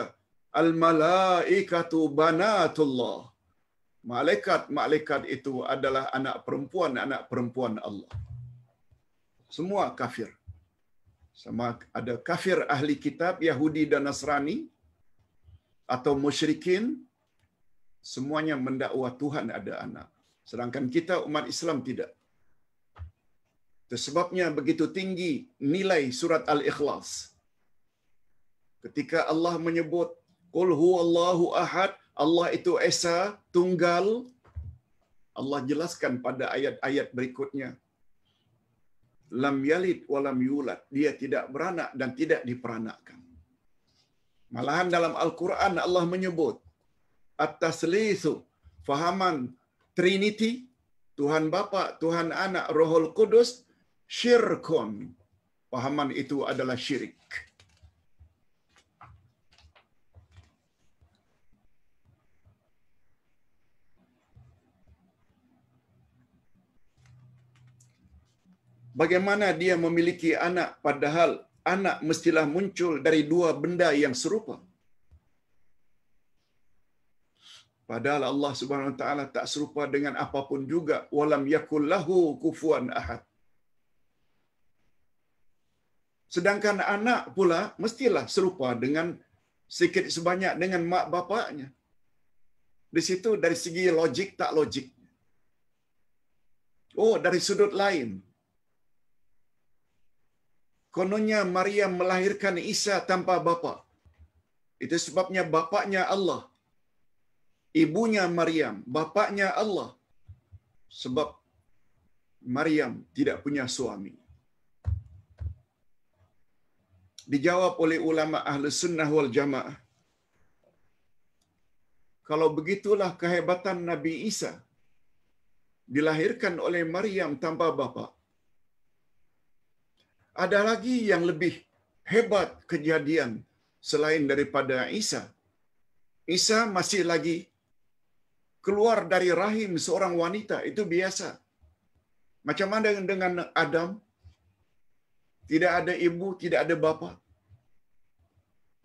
al-malaikatu banatullah. Malaikat itu adalah anak perempuan Allah. Semua kafir. Sama ada kafir ahli kitab Yahudi dan Nasrani atau musyrikin, semuanya mendakwa Tuhan ada anak. Sedangkan kita umat Islam tidak. Itu sebabnya begitu tinggi nilai surat Al-Ikhlas. Ketika Allah menyebut Qul huwallahu ahad, Allah itu Esa, tunggal. Allah jelaskan pada ayat-ayat berikutnya. Lam yalid wa lam yulad. Dia tidak beranak dan tidak diperanakkan. Malahan dalam Al-Quran Allah menyebut At-Taslisu, fahaman Trinity, Tuhan Bapa, Tuhan Anak, Rohul Kudus, syirkun. Fahaman itu adalah syirik. Bagaimana dia memiliki anak padahal anak mestilah muncul dari dua benda yang serupa? Padahal Allah Subhanahu wa taala tak serupa dengan apapun juga. Walam yakul lahu kufuwan ahad. Sedangkan anak pula mestilah serupa dengan sedikit sebanyak dengan mak bapaknya. Di situ dari segi logik tak logik. Oh, dari sudut lain. Kononnya Maryam melahirkan Isa tanpa bapa. Itu sebabnya bapaknya Allah. Ibunya Maryam, bapaknya Allah. Sebab Maryam tidak punya suami. Dijawab oleh ulama ahli sunnah wal jamaah. Kalau begitulah kehebatan Nabi Isa, dilahirkan oleh Maryam tanpa bapa. Ada lagi yang lebih hebat kejadian selain daripada Isa. Isa masih lagi keluar dari rahim seorang wanita, itu biasa. Macam mana dengan Adam? Tidak ada ibu, tidak ada bapa.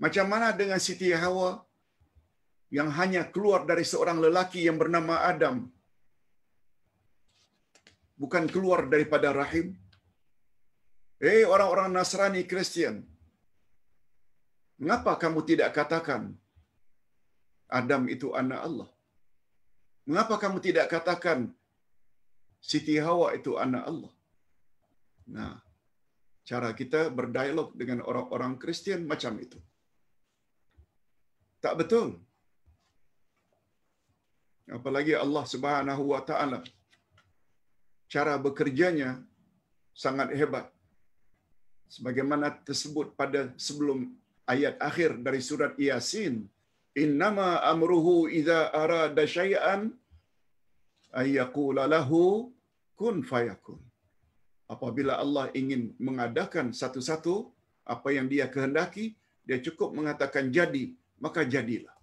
Macam mana dengan Siti Hawa yang hanya keluar dari seorang lelaki yang bernama Adam? Bukan keluar daripada rahim. Orang-orang Nasrani Kristian, mengapa kamu tidak katakan Adam itu anak Allah? Mengapa kamu tidak katakan Siti Hawa itu anak Allah? Nah, cara kita berdialog dengan orang-orang Kristian macam itu. Tak betul. Apalagi Allah Subhanahu wa taala, cara bekerjanya sangat hebat. Sebagaimana tersebut pada sebelum ayat akhir dari surat Yasin, innama amruhu idza arada syai'an ay yaqula lahu kun fayakun. Apabila Allah ingin mengadakan satu-satu apa yang dia kehendaki, dia cukup mengatakan jadi, maka jadilah.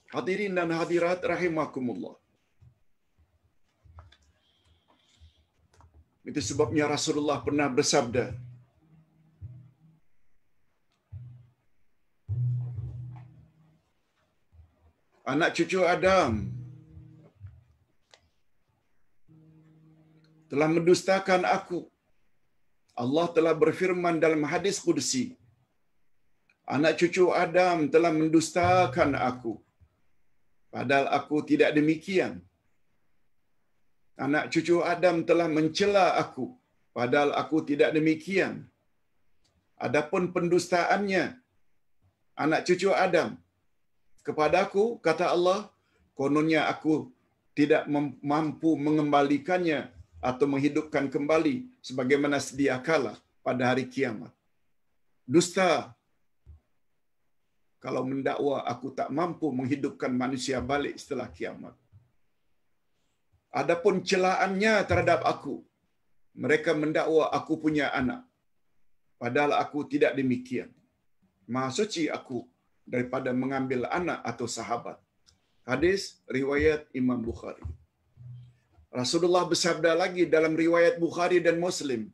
Hadirin dan hadirat rahimakumullah. Itu sebabnya Rasulullah pernah bersabda, anak cucu Adam telah mendustakan aku. Allah telah berfirman dalam hadis qudsi, anak cucu Adam telah mendustakan aku, padahal aku tidak demikian. Anak cucu Adam telah mencela aku, padahal aku tidak demikian. Adapun pendustaannya anak cucu Adam kepadaku, kata Allah, kononnya aku tidak mampu mengembalikannya atau menghidupkan kembali sebagaimana sedia kala pada hari kiamat. Dusta kalau mendakwa aku tak mampu menghidupkan manusia balik setelah kiamat. Adapun celaannya terhadap aku, mereka mendakwa aku punya anak, padahal aku tidak demikian. Maha suci aku daripada mengambil anak atau sahabat. Hadis riwayat Imam Bukhari. Rasulullah bersabda lagi dalam riwayat Bukhari dan Muslim,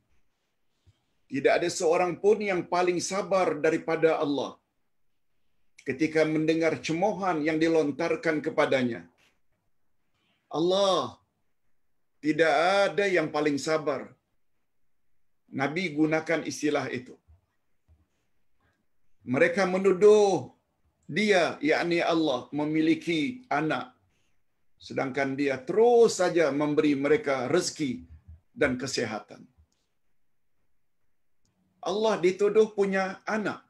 tidak ada seorang pun yang paling sabar daripada Allah ketika mendengar cemoohan yang dilontarkan kepadanya. Allah, tidak ada yang paling sabar. Nabi gunakan istilah itu. Mereka menuduh dia, yakni Allah, memiliki anak, sedangkan dia terus saja memberi mereka rezeki dan kesehatan. Allah dituduh punya anak,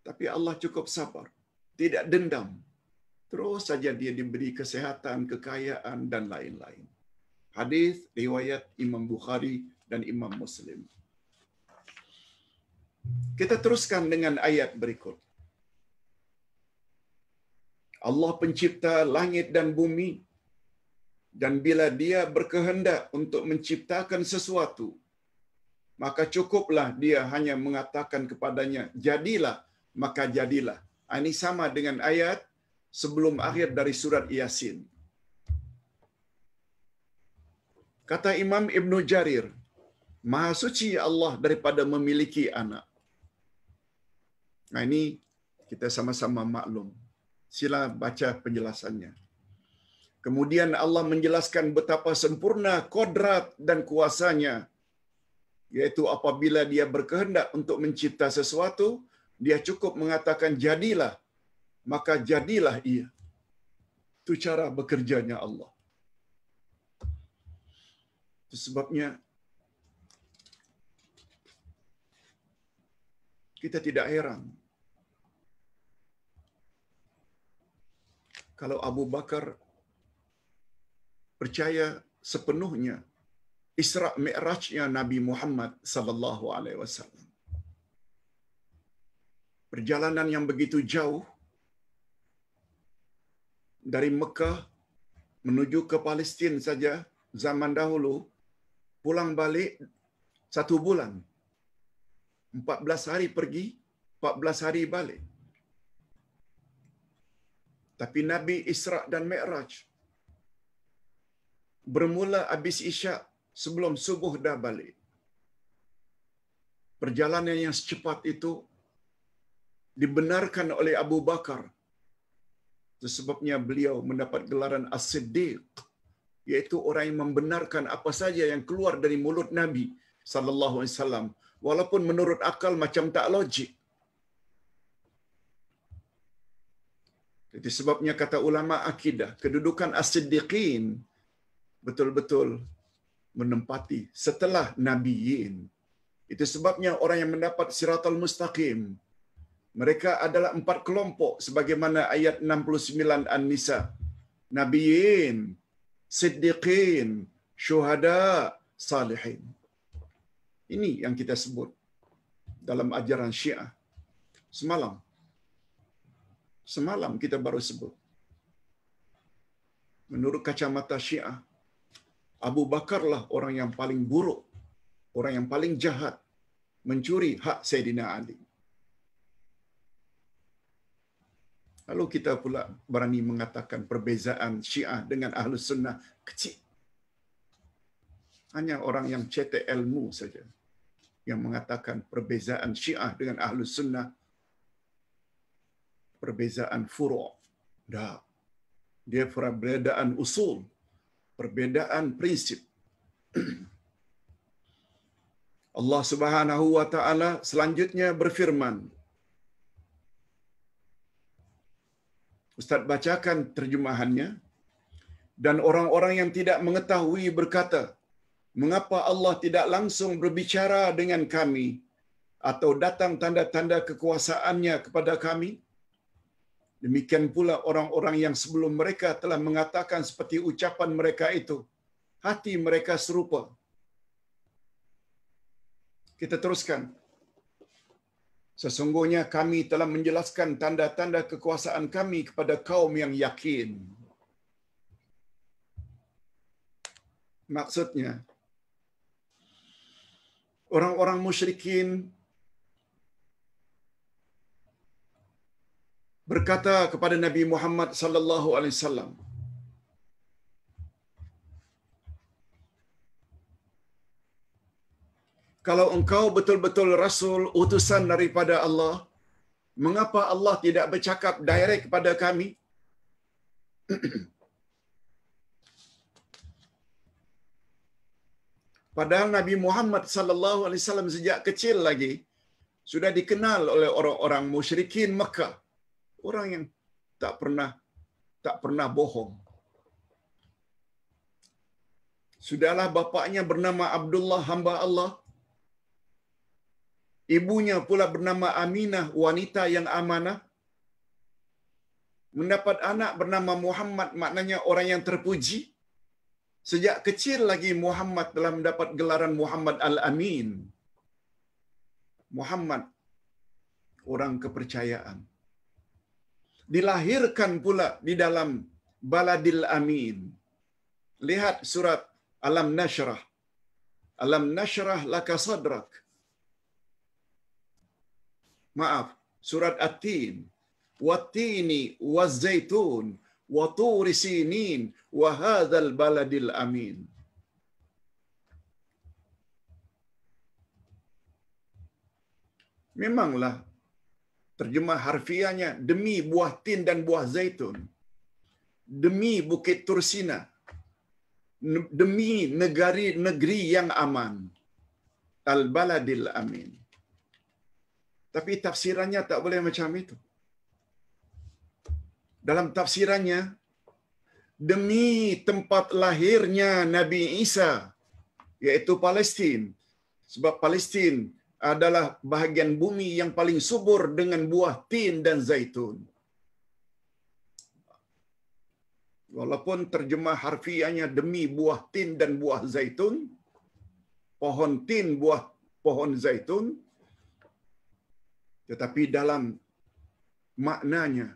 tapi Allah cukup sabar, tidak dendam. Terus saja dia diberi kesehatan, kekayaan dan lain-lain. Hadis riwayat Imam Bukhari dan Imam Muslim. Kita teruskan dengan ayat berikut. Allah pencipta langit dan bumi, dan bila dia berkehendak untuk menciptakan sesuatu, maka cukuplah dia hanya mengatakan kepadanya, jadilah, maka jadilah. Ini sama dengan ayat sebelum akhir dari surat Yasin. Kata Imam Ibn Jarir, Maha suci Allah daripada memiliki anak. Nah, ini kita sama-sama maklum. Sila baca penjelasannya. Kemudian Allah menjelaskan betapa sempurna kodrat dan kuasanya, yaitu apabila dia berkehendak untuk mencipta sesuatu, dia cukup mengatakan jadilah, maka jadilah ia. Itu cara bekerjanya Allah. Itu sebabnya kita tidak heran kalau Abu Bakar percaya sepenuhnya Isra Mi'rajnya Nabi Muhammad sallallahu alaihi wasallam. Perjalanan yang begitu jauh dari Mekah menuju ke Palestin saja zaman dahulu, pulang balik 1 bulan. 14 hari pergi, 14 hari balik. Tapi Nabi Isra dan Mi'raj bermula habis Isyak, sebelum subuh dah balik. Perjalanan yang secepat itu dibenarkan oleh Abu Bakar. Sebabnya beliau mendapat gelaran As-Siddiq, yaitu orang yang membenarkan apa saja yang keluar dari mulut Nabi sallallahu alaihi wasallam, walaupun menurut akal macam tak logik. Itu sebabnya kata ulama akidah, kedudukan As-Siddiqin betul-betul menempati setelah nabiyin. Itu sebabnya orang yang mendapat Siratal Mustaqim, mereka adalah 4 kelompok sebagaimana ayat 69 An-Nisa. Nabiyin, Siddiqin, Syuhada, Salihin. Ini yang kita sebut dalam ajaran Syiah. Semalam kita baru sebut. Menurut kacamata Syiah, Abu Bakarlah orang yang paling buruk, orang yang paling jahat, mencuri hak Sayyidina Ali. Lalu kita pula berani mengatakan perbezaan Syiah dengan Ahlus Sunnah kecil. Hanya orang yang cetek ilmu saja yang mengatakan perbezaan Syiah dengan Ahlus Sunnah perbezaan furu'. Dah. Dia perbedaan usul, perbedaan prinsip. Allah Subhanahu wa taala selanjutnya berfirman. Ustaz bacakan terjemahannya. Dan orang-orang yang tidak mengetahui berkata, mengapa Allah tidak langsung berbicara dengan kami atau datang tanda-tanda kekuasaannya kepada kami? Demikian pula orang-orang yang sebelum mereka telah mengatakan seperti ucapan mereka itu. Hati mereka serupa. Kita teruskan. Sesungguhnya kami telah menjelaskan tanda-tanda kekuasaan kami kepada kaum yang yakin. Maksudnya, orang-orang musyrikin berkata kepada Nabi Muhammad sallallahu alaihi wasallam, kalau engkau betul-betul rasul utusan daripada Allah, mengapa Allah tidak bercakap direct kepada kami? Padahal Nabi Muhammad sallallahu alaihi wasallam sejak kecil lagi sudah dikenal oleh orang-orang musyrikin Makkah. Orang yang tak pernah bohong. Sudahlah bapaknya bernama Abdullah hamba Allah. Ibunya pula bernama Aminah, wanita yang amanah. Mendapat anak bernama Muhammad, maknanya orang yang terpuji. Sejak kecil lagi Muhammad telah mendapat gelaran Muhammad Al-Amin. Muhammad, orang kepercayaan. Dilahirkan pula di dalam Baladil Amin. Lihat surat Alam Nashrah. Alam Nashrah laka sadrak. Maaf, surat At-Tin. Wat-tini waz-zaitun wa turi sinin wa hadzal baladil amin. Memanglah terjemah harfiahnya demi buah tin dan buah zaitun, demi bukit Tursina, demi negeri yang aman, al-baladil amin. Tapi tafsirannya tak boleh macam itu. Dalam tafsirannya, demi tempat lahirnya Nabi Isa, yaitu Palestin. Sebab Palestin adalah bahagian bumi yang paling subur dengan buah tin dan zaitun. Walaupun terjemah harfiahnya demi buah tin dan buah zaitun, pohon tin, buah pohon zaitun, tetapi dalam maknanya,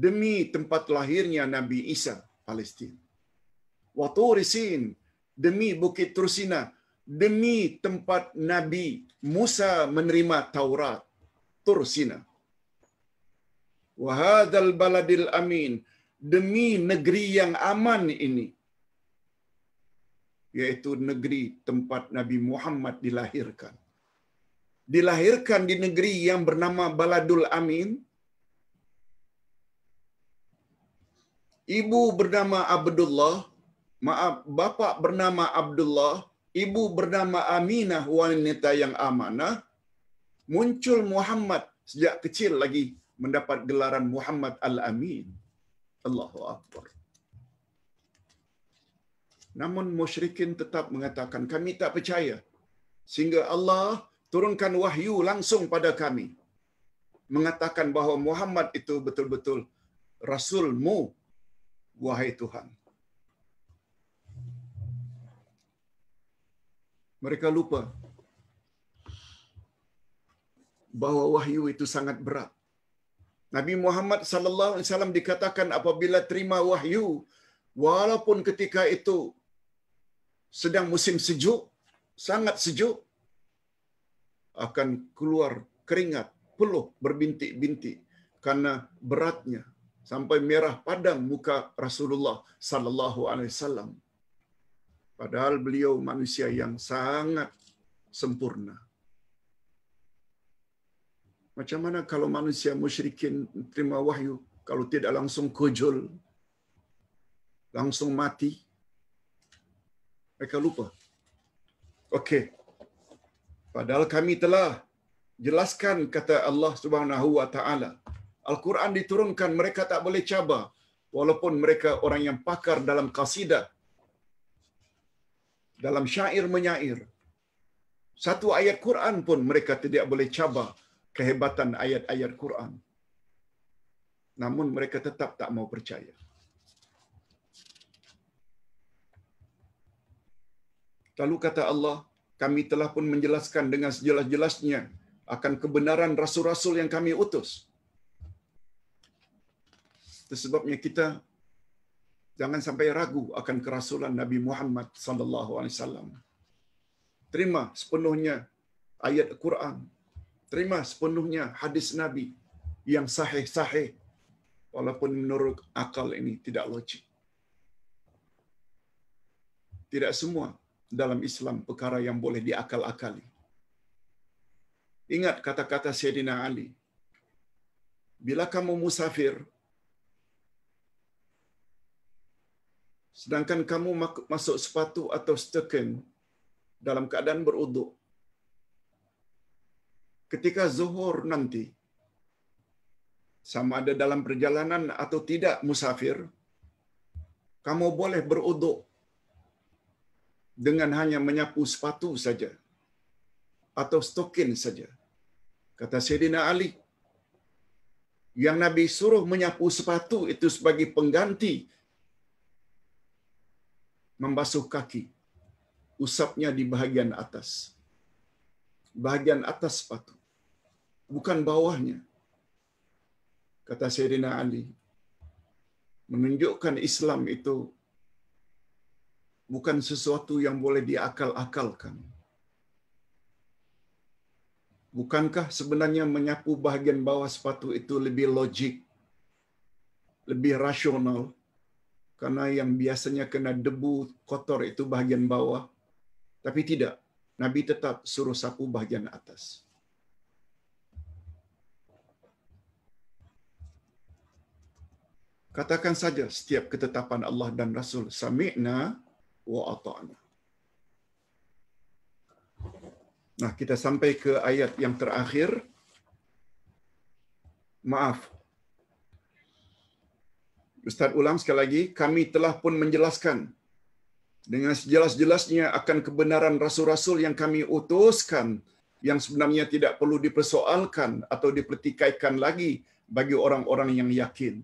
demi tempat lahirnya Nabi Isa, Palestin. Wa Turi Sin, demi bukit Tursina, demi tempat Nabi Musa menerima Taurat, Tursina. Wa hadzal baladil amin, demi negeri yang aman ini, yaitu negeri tempat Nabi Muhammad dilahirkan. Dilahirkan di negeri yang bernama Baladul Amin. Ibu bernama Abdullah, bapa bernama Abdullah, ibu bernama Aminah, wanita yang amanah. Muncul Muhammad sejak kecil lagi mendapat gelaran Muhammad Al-Amin. Allahu Akbar. Namun musyrikin tetap mengatakan, kami tak percaya. Sehingga Allah turunkan wahyu langsung pada kami, mengatakan bahawa Muhammad itu betul-betul Rasul-Mu, wahai Tuhan. Mereka lupa bahawa wahyu itu sangat berat. Nabi Muhammad sallallahu alaihi wasallam dikatakan apabila terima wahyu, walaupun ketika itu sedang musim sejuk, sangat sejuk, akan keluar keringat, peluh berbintik-bintik karena beratnya, sampai merah padam muka Rasulullah sallallahu alaihi wasallam. Padahal beliau manusia yang sangat sempurna. Macam mana kalau manusia musyrikin terima wahyu, kalau tidak langsung kojol, langsung mati? Mereka lupa. Okey. Padahal kami telah jelaskan, kata Allah Subhanahu wa taala. Al-Quran diturunkan, mereka tak boleh cabar walaupun mereka orang yang pakar dalam qasidah, dalam syair menyair. Satu ayat Quran pun mereka tidak boleh cabar kehebatan ayat-ayat Quran. Namun mereka tetap tak mau percaya. Lalu kata Allah, kami telah pun menjelaskan dengan sejelas-jelasnya akan kebenaran rasul-rasul yang kami utus. Itu sebabnya kita jangan sampai ragu akan kerasulan Nabi Muhammad sallallahu alaihi wasallam. Terima sepenuhnya ayat Quran. Terima sepenuhnya hadis Nabi yang sahih-sahih, walaupun menurut akal ini tidak logik. Tidak semua dalam Islam perkara yang boleh diakal-akali. Ingat kata-kata Sayyidina Ali. Bila kamu musafir, sedangkan kamu masuk sepatu atau steken dalam keadaan beruduk, ketika zuhur nanti, sama ada dalam perjalanan atau tidak musafir, kamu boleh beruduk dengan hanya menyapu sepatu saja atau stokin saja. Kata Sayyidina Ali, yang Nabi suruh menyapu sepatu itu sebagai pengganti membasuh kaki, usapnya di bahagian atas. Bahagian atas sepatu, bukan bawahnya. Kata Sayyidina Ali, menunjukkan Islam itu bukan sesuatu yang boleh diakal-akalkan. Bukankah sebenarnya menyapu bahagian bawah sepatu itu lebih logik, lebih rasional? Karena yang biasanya kena debu kotor itu bahagian bawah. Tapi tidak, Nabi tetap suruh sapu bahagian atas. Katakan saja setiap ketetapan Allah dan Rasul, sami'na wa ata'na. Nah, kita sampai ke ayat yang terakhir. Maaf, Ustaz ulang sekali lagi, kami telah pun menjelaskan dengan sejelas-jelasnya akan kebenaran rasul-rasul yang kami utuskan, yang sebenarnya tidak perlu dipersoalkan atau dipertikaikan lagi bagi orang-orang yang yakin,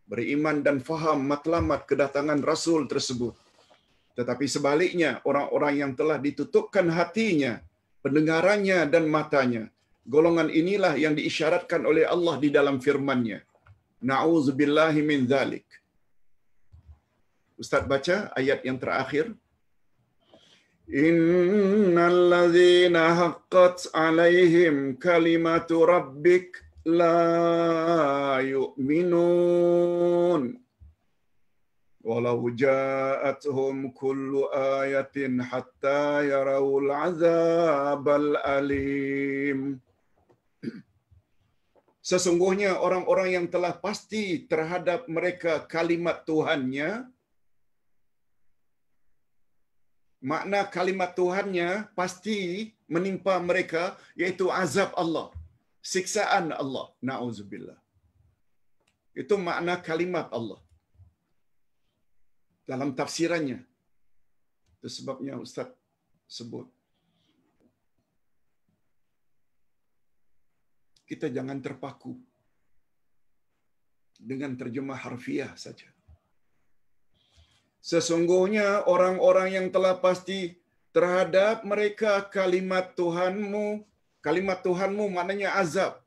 beriman dan faham matlamat kedatangan rasul tersebut. Tetapi sebaliknya, orang-orang yang telah ditutupkan hatinya, pendengarannya dan matanya, golongan inilah yang diisyaratkan oleh Allah di dalam firman-Nya. Na'udzubillahi min dzalik. Ustaz baca ayat yang terakhir. Innal ladzina haqqat 'alaihim kalimatu rabbik la yu'minun walau ja'atuhum kullu ayatin hatta yarawul 'adzabal alim. Sesungguhnya orang-orang yang telah pasti terhadap mereka kalimat Tuhannya, makna kalimat Tuhannya pasti menimpa mereka, yaitu azab Allah, siksaan Allah. Na'udzubillah. Itu makna kalimat Allah dalam tafsirannya. Itu sebabnya Ustaz sebut, kita jangan terpaku dengan terjemah harfiah saja. Sesungguhnya orang-orang yang telah pasti terhadap mereka kalimat Tuhanmu maknanya azab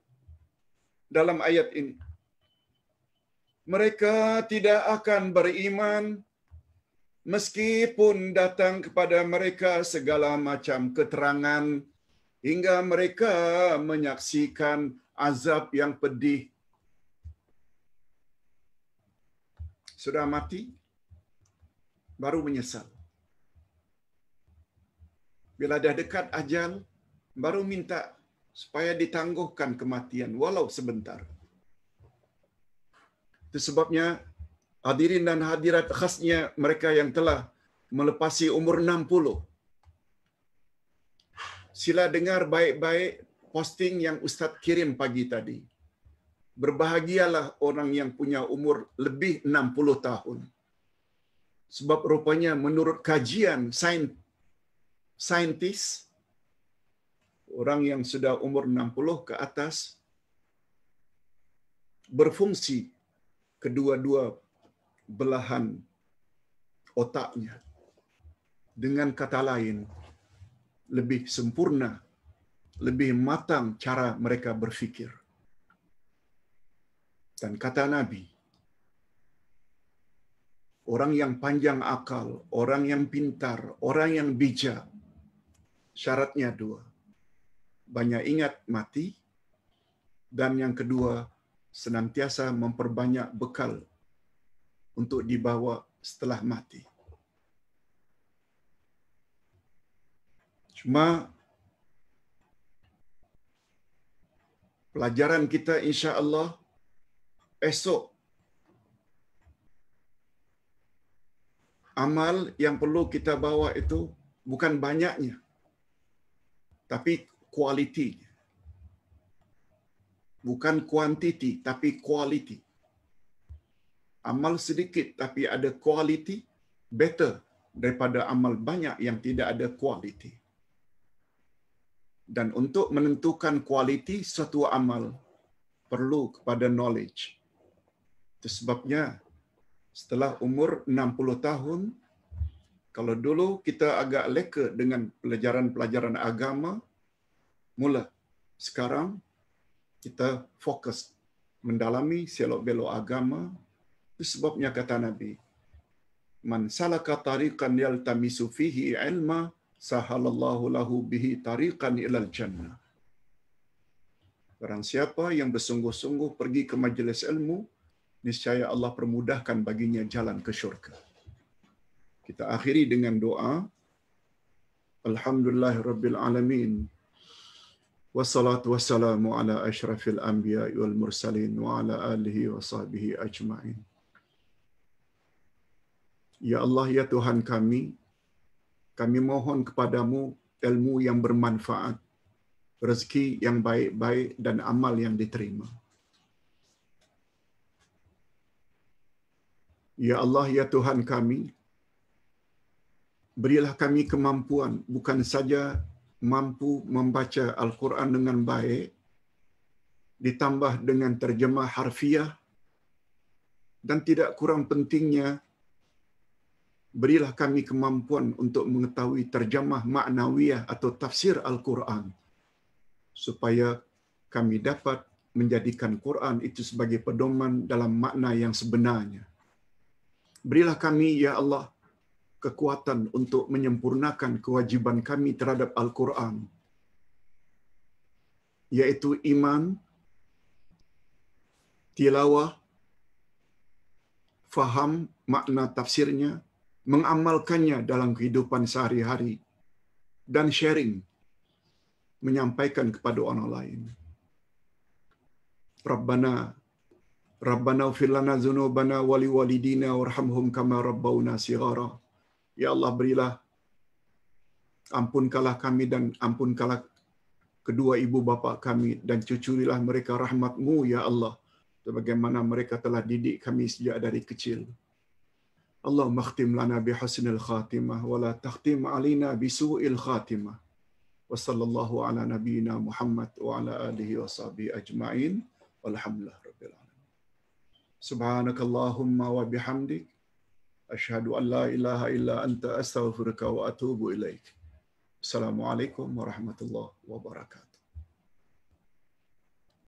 dalam ayat ini. Mereka tidak akan beriman meskipun datang kepada mereka segala macam keterangan hingga mereka menyaksikan azab yang pedih. Sudah mati, baru menyesal. Bila dah dekat ajal, baru minta supaya ditangguhkan kematian walau sebentar. Itu sebabnya hadirin dan hadirat, khasnya mereka yang telah melepasi umur 60. Sila dengar baik-baik posting yang Ustaz kirim pagi tadi. Berbahagialah orang yang punya umur lebih 60 tahun. Sebab rupanya menurut kajian saintis, orang yang sudah umur 60 ke atas berfungsi kedua-dua belahan otaknya. Dengan kata lain, lebih sempurna, lebih matang cara mereka berfikir. Dan kata Nabi, orang yang panjang akal, orang yang pintar, orang yang bijak, syaratnya dua. Banyak ingat mati, dan yang kedua, senantiasa memperbanyak bekal untuk dibawa setelah mati. Cuma pelajaran kita insya-Allah esok, amal yang perlu kita bawa itu bukan banyaknya, tapi kualitinya. Bukan kuantiti, tapi kualiti. Amal sedikit tapi ada kualiti, better daripada amal banyak yang tidak ada kualiti. Dan untuk menentukan kualiti suatu amal, perlu kepada knowledge. Itu sebabnya setelah umur 60 tahun, kalau dulu kita agak leka dengan pelajaran-pelajaran agama, mula sekarang kita fokus mendalami selok-belok agama. Itu sebabnya kata Nabi, man salaka tariqan yaltamisu fihi ilma sahalallahu lahu bihi tariqan ilal jannah. Barang siapa yang bersungguh-sungguh pergi ke majlis ilmu, niscaya Allah permudahkan baginya jalan ke syurga. Kita akhiri dengan doa. Alhamdulillahirabbil alamin. Wassalatu wassalamu ala asyrafil anbiya wal mursalin wa ala alihi wa sahbihi ajma'in. Ya Allah, ya Tuhan kami mohon kepadamu ilmu yang bermanfaat, rezeki yang baik-baik dan amal yang diterima. Ya Allah, ya Tuhan kami, berilah kami kemampuan bukan saja mampu membaca Al-Quran dengan baik, ditambah dengan terjemah harfiah, dan tidak kurang pentingnya, berilah kami kemampuan untuk mengetahui terjemah maknawiyah atau tafsir Al-Quran, supaya kami dapat menjadikan Quran itu sebagai pedoman dalam makna yang sebenarnya. Berilah kami, ya Allah, kekuatan untuk menyempurnakan kewajiban kami terhadap Al-Quran, yaitu iman, tilawah, faham makna tafsirnya, mengamalkannya dalam kehidupan sehari-hari, dan sharing, menyampaikan kepada orang lain. Rabbana ighfir lana dzunubana wa liwalidina warhamhum kama rabbawna shighara. Ya Allah, berilah ampunkanlah kami dan ampunkanlah kedua ibu bapa kami dan cucurilah mereka rahmat-Mu, ya Allah, sebagaimana mereka telah didik kami sejak dari kecil. Allahumma khtim lana bihusnil khatimah wa la takhtim alina bisu'il khatimah. Wa sallallahu ala nabiyyina Muhammad wa ala alihi wa sahbihi ajma'in. Walhamdulillah rabbil alamin. Subhanakallahumma wa bihamdik asyhadu an la ilaha illa anta astaghfiruka wa atubu ilaik. Assalamualaikum warahmatullahi wabarakatuh.